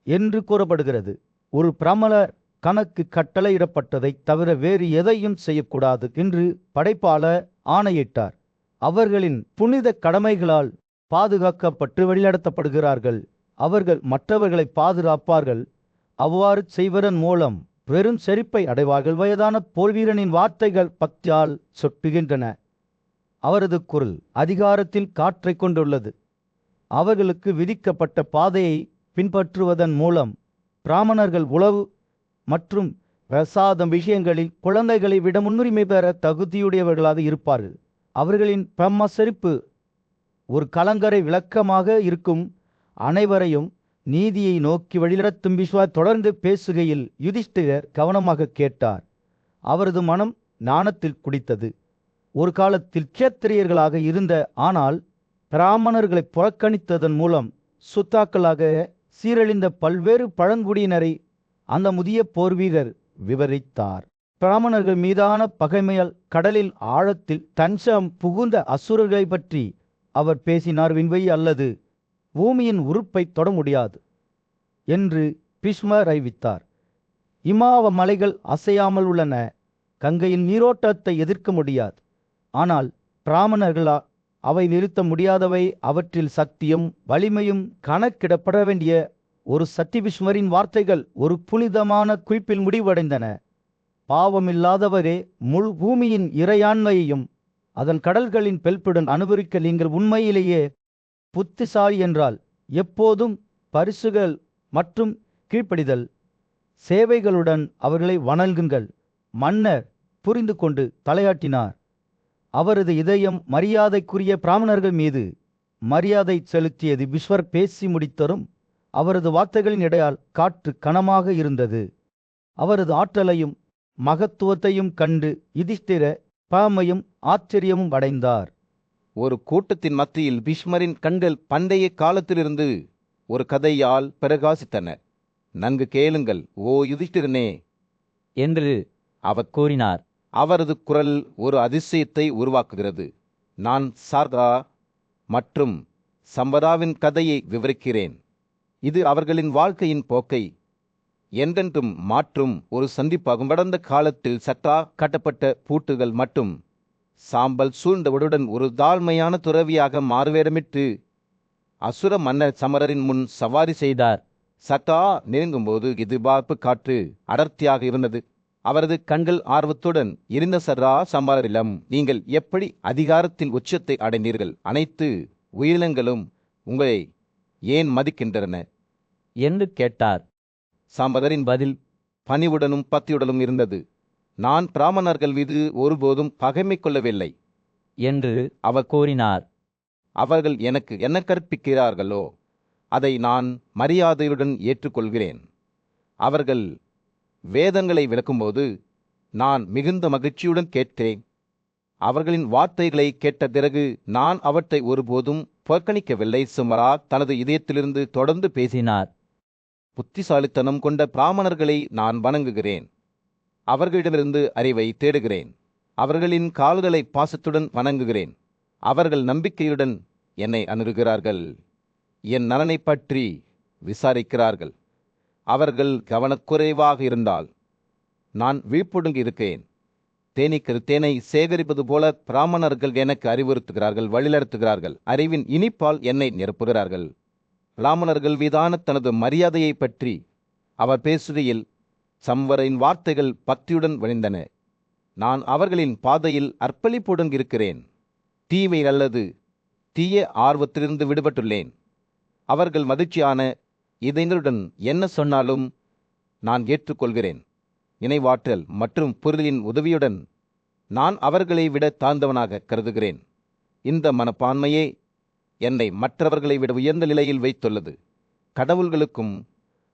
என்று கூறப்படுகிறது. ஒரு பிராமணர் கணக்கு கட்டளையிடப்பட்டதைத் தவிர வேறு எதையும் செய்யக்கூடாது என்று படைப்பாளர் ஆணையிட்டார். அவர்களின் புனித கடமைகளால் பாதுகாக்கப்பட்டு வழிநடத்தப்படுகிறார்கள். அவர்கள் மற்றவர்களை பாதுகாப்பார்கள். அவ்வாறு செய்வதன் மூலம் பெரும் செழிப்பை அடைவார்கள். வயதான போர்வீரனின் வார்த்தைகள் பக்தியால் சொட்டுகின்றன. அவரது குரல் அதிகாரத்தில் காற்றை கொண்டுள்ளது. அவர்களுக்கு விதிக்கப்பட்ட பாதையை பின்பற்றுவதன் மூலம் பிராமணர்கள் உளவு மற்றும் பிரசாதம் விஷயங்களில் குழந்தைகளை விட முன்னுரிமை பெற தகுதியுடையவர்களாக இருப்பார்கள். அவர்களின் பிரம்ம செழிப்பு ஒரு கலங்கரை விளக்கமாக இருக்கும். அனைவரையும் நீதியை நோக்கி வழிநடத்தும் விஸ்வர் தொடர்ந்து பேசுகையில் யுதிஷ்டிரர் கவனமாக கேட்டார். அவரது மனம் ஞானத்தில் குடித்தது. ஒரு காலத்தில் க்ஷத்திரியர்களாக இருந்த ஆனால் பிராமணர்களை புறக்கணித்ததன் மூலம் சுத்தாக்களாக சீரழிந்த பல்வேறு பழங்குடியினரை அந்த முதிய போர்வீரர் விவரித்தார். பிராமணர்கள் மீதான பகைமையால் கடலில் ஆழத்தில் தஞ்சம் புகுந்த அசுரர்களை பற்றி அவர் பேசினார். விண்வெளி அல்லது பூமியின் உறுப்பை தொட முடியாது என்று பீஷ்மர் அறிவித்தார். இமாவ மலைகள் அசையாமல் உள்ளன. கங்கையின் நீரோட்டத்தை எதிர்க்க முடியாது. ஆனால் பிராமணர்களா அவை நிறுத்த முடியாதவை. அவற்றில் சக்தியும் வலிமையும் கணக்கிடப்பட வேண்டிய ஒரு சக்தி. பீஷ்மரின் வார்த்தைகள் ஒரு புனிதமான குறிப்பில் முடிவடைந்தன. பாவமில்லாதவரே முழு பூமியின் இறையாண்மையையும் அதன் கடல்களின் பெல்புடன் அனுபவிக்க நீங்கள் உண்மையிலேயே புத்திசாலி என்றால் எப்போதும் பரிசுகள் மற்றும் கீழ்ப்படிதல் சேவைகளுடன் அவர்களை வணங்குங்கள். மன்னர் புரிந்து கொண்டு தலையாட்டினார். அவரது இதயம் மரியாதைக்குரிய பிராமணர்கள் மீது மரியாதை செலுத்தியது. விஸ்வர் பேசி முடித்தரும் அவரது வார்த்தைகளின் இடையால் காற்று கனமாக இருந்தது. அவரது ஆற்றலையும் மகத்துவத்தையும் கண்டு யுதிஷ்டிர பாமையும் ஆச்சரியமும் அடைந்தார். ஒரு கூட்டத்தின் மத்தியில் பீஷ்மரின் கண்கள் பண்டைய காலத்திலிருந்து ஒரு கதையால் பிரகாசித்தன. நன்கு கேளுங்கள் ஓ யுதிஷ்டிரனே என்று அவர் கூறினார். அவரது குரல் ஒரு அதிசயத்தை உருவாக்குகிறது. நான் சார்கா மற்றும் சம்பராவின் கதையை விவரிக்கிறேன். இது அவர்களின் வாழ்க்கையின் போக்கை என்றென்றும் மாற்றும் ஒரு சந்திப்பாகும். கடந்த காலத்தில் சட்டா கட்டப்பட்ட பூட்டுகள் மற்றும் சாம்பல் சூழ்ந்தவுடன் ஒரு தாழ்மையான துறவியாக மாறுவேடமிட்டு அசுர மன்னர் சமரரின் முன் சவாரி செய்தார். சட்டா நெருங்கும்போது எதிர்பார்ப்பு காற்று அடர்த்தியாக இருந்தது. அவரது கண்கள் ஆர்வத்துடன் இருந்த சர்ரா சமரரிடம், நீங்கள் எப்படி அதிகாரத்தின் உச்சத்தை அடைந்தீர்கள்? அனைத்து உயிரினங்களும் உங்களை ஏன் மதிக்கின்றன என்று கேட்டார். சம்பரரின் பதில் பணிவுடனும் பக்தியுடனும் இருந்தது. நான் பிராமணர்கள் மீது ஒருபோதும் பகைமை கொள்ளவில்லை என்று அவர் கூறினார். அவர்கள் எனக்கு என்ன கற்பிக்கிறார்களோ அதை நான் மரியாதையுடன் ஏற்றுக்கொள்கிறேன். அவர்கள் வேதங்களை விளக்கும்போது நான் மிகுந்த மகிழ்ச்சியுடன் கேட்கிறேன். அவர்களின் வார்த்தைகளை கேட்ட பிறகு நான் அவற்றை ஒருபோதும் புறக்கணிக்கவில்லை. சுமரா தனது இதயத்திலிருந்து தொடர்ந்து பேசினார். புத்திசாலித்தனம் கொண்ட பிராமணர்களை நான் வணங்குகிறேன். அவர்களிடமிருந்து அறிவை தேடுகிறேன். அவர்களின் கால்களை பாசத்துடன் வணங்குகிறேன். அவர்கள் நம்பிக்கையுடன் என்னை அணுகுகிறார்கள். என் நலனை பற்றி விசாரிக்கிறார்கள். அவர்கள் கவனக்குறைவாக இருந்தால் நான் விழிப்புடன் இருக்கிறேன். தேனீக்கள் தேனை சேகரிப்பது போல பிராமணர்கள் எனக்கு அறிவுறுத்துகிறார்கள், வழிநடத்துகிறார்கள். அறிவின் இனிப்பால் என்னை நிரப்புகிறார்கள். பிராமணர்கள் மீதான தனது மரியாதையை பற்றி அவர் பேசுகையில் சம்வரின் வார்த்தைகள் பக்தியுடன் வழிந்தன. நான் அவர்களின் பாதையில் அர்ப்பணிப்புடன் இருக்கிறேன். தீமை அல்லது தீய ஆர்வத்திலிருந்து விடுபட்டுள்ளேன். அவர்கள் மகிழ்ச்சியான இதயங்களுடன் என்ன சொன்னாலும் நான் ஏற்றுக்கொள்கிறேன். நினைவாற்றல் மற்றும் பொருளின் உதவியுடன் நான் அவர்களை விட தாழ்ந்தவனாக கருதுகிறேன். இந்த மனப்பான்மையே என்னை மற்றவர்களை விட உயர்ந்த நிலையில் வைத்துள்ளது. கடவுள்களுக்கும்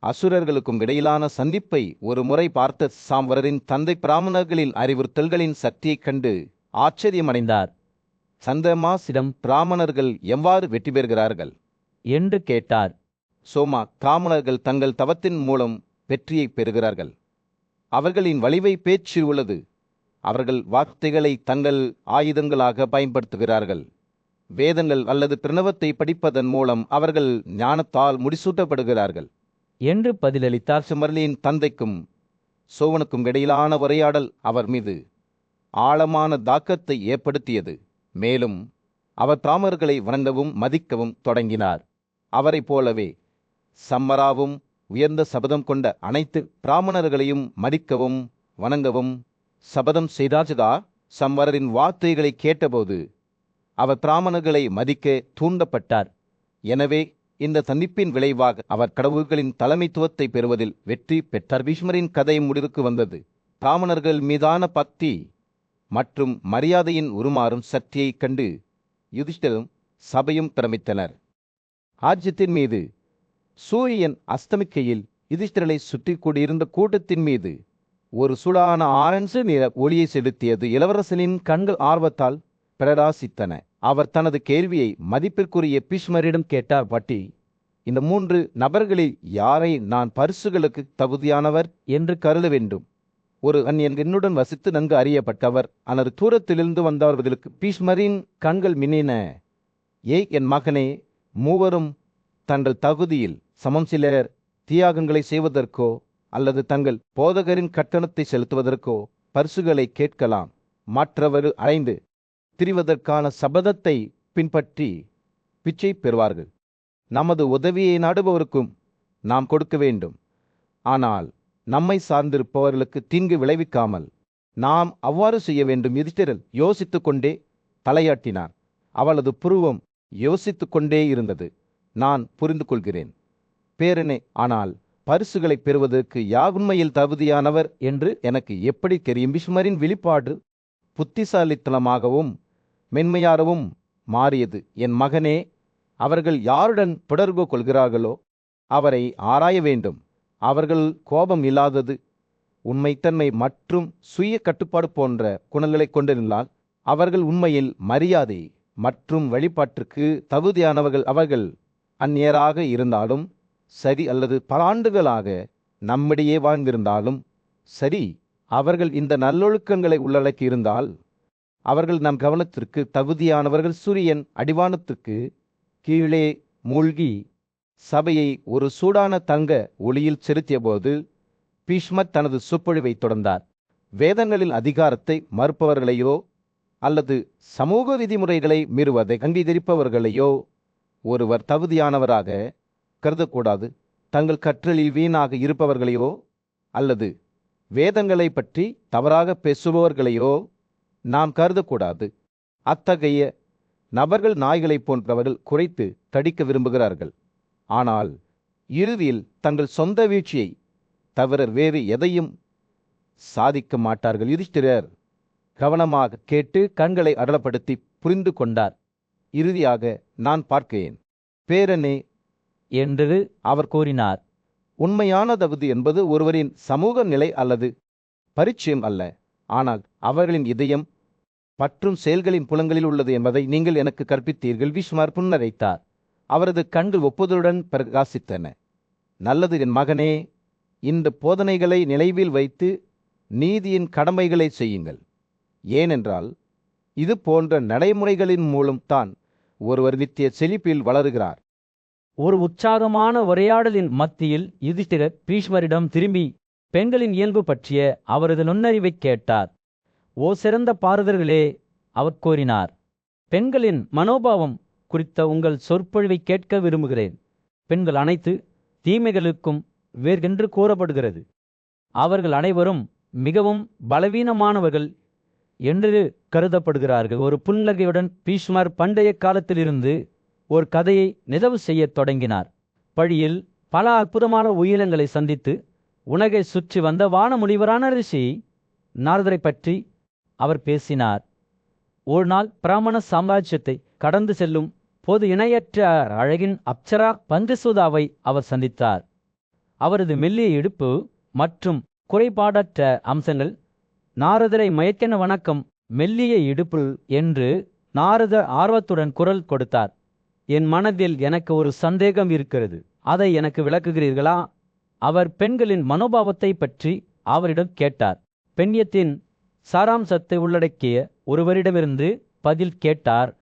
அசுரர்களுக்கும் இடையிலான சந்திப்பை ஒரு முறை பார்த்த சாம்பரரின் தந்தை பிராமணர்களின் அறிவுறுத்தல்களின் சக்தியைக் கண்டு ஆச்சரியமடைந்தார். சந்திரமாசிடம் பிராமணர்கள் எவ்வாறு வெற்றி பெறுகிறார்கள் என்று கேட்டார். சோமா பிராமணர்கள் தங்கள் தவத்தின் மூலம் வெற்றியை பெறுகிறார்கள். அவர்களின் வலிமை பேச்சு உள்ளது. அவர்கள் வார்த்தைகளை தங்கள் ஆயுதங்களாக பயன்படுத்துகிறார்கள். வேதங்கள் அல்லது பிரணவத்தை படிப்பதன் மூலம் அவர்கள் ஞானத்தால் முடிசூட்டப்படுகிறார்கள் என்று பதிலளித்தார். சிமர்லியின் தந்தைக்கும் சோவனுக்கும் இடையிலான உரையாடல் அவர் மீது ஆழமான தாக்கத்தை ஏற்படுத்தியது. மேலும் அவர் பிராமணர்களை வணங்கவும் மதிக்கவும் தொடங்கினார். அவரைப் போலவே சம்மராவும் உயர்ந்த சபதம் கொண்ட அனைத்து பிராமணர்களையும் மதிக்கவும் வணங்கவும் சபதம் செய்தாச்சுதா. சம்மரின் வார்த்தைகளை கேட்டபோது அவர் பிராமணர்களை மதிக்க தூண்டப்பட்டார். எனவே இந்த சந்திப்பின் விளைவாக அவர் கடவுள்களின் தலைமைத்துவத்தை பெறுவதில் வெற்றி பெற்றார். பீஷ்மரின் கதை முடிவுக்கு வந்தது. பிராமணர்கள் மீதான பக்தி மற்றும் மரியாதையின் உருமாறும் சக்தியைக் கண்டு யுதிஷ்டிரரும் சபையும் பிரமித்தனர். ஆஜ்யத்தின் மீது சூரியன் அஸ்தமிக்கையில் யுதிஷ்டிரரை சுற்றி கூடியிருந்த கூட்டத்தின் மீது ஒரு சுடான ஆரஞ்சு நிற ஒளியை செலுத்தியது. இளவரசனின் கண்கள் ஆர்வத்தால் பிரகாசித்தன. அவர் தனது கேள்வியை மதிப்பிற்குரிய பீஷ்மரிடம் கேட்டார். பட்டி, இந்த 3 நபர்களில் யாரை நான் பரிசுகளுக்கு தகுதியானவர் என்று கருத வேண்டும்? ஒரு அந்நியன் என்னுடன் வசித்து நன்கு அறியப்பட்டவர். அல்லது தூரத்திலிருந்து வந்தவர்களுக்கு பீஷ்மரின் கண்கள் மின்னின. என் மகனே, மூவரும் தங்கள் தகுதியில் சமம். சிலர் தியாகங்களை செய்வதற்கோ அல்லது தங்கள் போதகரின் கட்டணத்தை செலுத்துவதற்கோ பரிசுகளை கேட்கலாம். மற்றவர்கள் அடைந்து திரிவதற்கான சபதத்தை பின்பற்றி பிச்சை பெறுவார்கள். நமது உதவியை நாடுபவருக்கும் நாம் கொடுக்க வேண்டும். ஆனால் நம்மை சார்ந்திருப்பவர்களுக்கு தீங்கு விளைவிக்காமல் நாம் அவ்வாறு செய்ய வேண்டும். யுதிஷ்டிரர் யோசித்து கொண்டே தலையாட்டினார். அவளது புருவம் யோசித்து கொண்டே இருந்தது. நான் புரிந்து கொள்கிறேன் பேரனே, ஆனால் பரிசுகளை பெறுவதற்கு யார் உண்மையில் தகுதியானவர் என்று எனக்கு எப்படி தெரியும்? பீஷ்மரின் வெளிப்பாடு புத்திசாலித்தனமாகவும் மென்மையாகவும் மாறியது. என் மகனே, அவர்கள் யாருடன் தொடர்பு கொள்கிறார்களோ அவரை ஆராய வேண்டும். அவர்கள் கோபம் இல்லாதது, உண்மைத்தன்மை மற்றும் சுய கட்டுப்பாடு போன்ற குணங்களை கொண்டிருந்தால் அவர்கள் உண்மையில் மரியாதை மற்றும் வழிபாட்டிற்கு தகுதியானவர்கள். அவர்கள் அந்நியராக இருந்தாலும் சரி அல்லது பல ஆண்டுகளாக நம்மிடையே வாழ்ந்திருந்தாலும் சரி, அவர்கள் இந்த நல்லொழுக்கங்களை உள்ளடக்கி இருந்தால் அவர்கள் நம் கவனத்திற்கு தகுதியானவர்கள். சூரியன் அடிவானத்துக்கு கீழே மூழ்கி சபையை ஒரு சூடான தங்க ஒளியில் செலுத்தியபோது பீஷ்மர் தனது சொற்பொழிவை தொடர்ந்தார். வேதங்களின் அதிகாரத்தை மறுப்பவர்களையோ அல்லது சமூக விதிமுறைகளை மீறுவதை அங்கீகரிப்பவர்களையோ ஒருவர் தகுதியானவராக கருதக்கூடாது. தங்கள் கற்றலில் வீணாக இருப்பவர்களையோ அல்லது வேதங்களை பற்றி தவறாக பேசுபவர்களையோ நாம் கருதக்கூடாது. அத்தகைய நபர்கள் நாய்களைப் போன்றவர்கள் குறைத்து தடிக்க விரும்புகிறார்கள். ஆனால் இறுதியில் தங்கள் சொந்த வீழ்ச்சியை தவிர வேறு எதையும் சாதிக்க மாட்டார்கள். யுதிஷ்டிரர் கவனமாக கேட்டு கண்களை அடலப்படுத்தி புரிந்து கொண்டார். இறுதியாக, நான் பார்க்கிறேன் பேரனே என்று அவர் கூறினார். உண்மையான தகுதி என்பது ஒருவரின் சமூக நிலை அல்லது பரிச்சயம் அல்ல, ஆனால் அவர்களின் இதயம் பற்றும் செயல்களின் புலங்களில் உள்ளது என்பதை நீங்கள் எனக்கு கற்பித்தீர்கள். பீஷ்மர் புன்னகைத்தார். அவரது கண்கள் ஒப்புதலுடன் பிரகாசித்தன. நல்லது என் மகனே, இந்த போதனைகளை நினைவில் வைத்து நீதியின் கடமைகளை செய்யுங்கள். ஏனென்றால் இது போன்ற நடைமுறைகளின் மூலம் தான் ஒருவர் நித்திய செழிப்பில் வளருகிறார். ஒரு உற்சாகமான உரையாடலின் மத்தியில் யுதிஷ்டிரர் பீஷ்மரிடம் திரும்பி பெண்களின் இயல்பு பற்றிய அவரது நுண்ணறிவைக் கேட்டார். ஓ சிறந்த பாரதர்களே, அவர் கூறினார், பெண்களின் மனோபாவம் குறித்த உங்கள் சொற்பொழிவை கேட்க விரும்புகிறேன். பெண்கள் அனைத்து தீமைகளுக்கும் வேறென்று கூறப்படுகிறது. அவர்கள் அனைவரும் மிகவும் பலவீனமானவர்கள் என்று கருதப்படுகிறார்கள். ஒரு புன்னகையுடன் பீஷ்மர் பண்டைய காலத்திலிருந்து ஒரு கதையை நினைவு செய்யத் தொடங்கினார். பழியில் பல அற்புதமான உயிரினங்களை சந்தித்து உலகை சுற்றி வந்த வானமுனிவரான ரிஷி நாரதரை பற்றி அவர் பேசினார். ஒரு நாள் பிராமண சாம்ராஜ்யத்தை கடந்து செல்லும் போது இணையற்ற அழகின் அப்சரா பஞ்சசூதாவை அவர் சந்தித்தார். அவரது மெல்லிய இடுப்பு மற்றும் குறைபாடற்ற அம்சங்கள் நாரதரை மயக்கென வணக்கம் மெல்லிய இடுப்பு என்று நாரதர் ஆர்வத்துடன் குரல் கொடுத்தார். என் மனதில் எனக்கு ஒரு சந்தேகம் இருக்கிறது. அதை எனக்கு விளக்குகிறீர்களா? அவர் பெண்களின் மனோபாவத்தை பற்றி அவரிடம் கேட்டார். பெண்யத்தின் சாராம்சத்தை உள்ளடக்கிய ஒருவரிடமிருந்து பதில் கேட்டார்.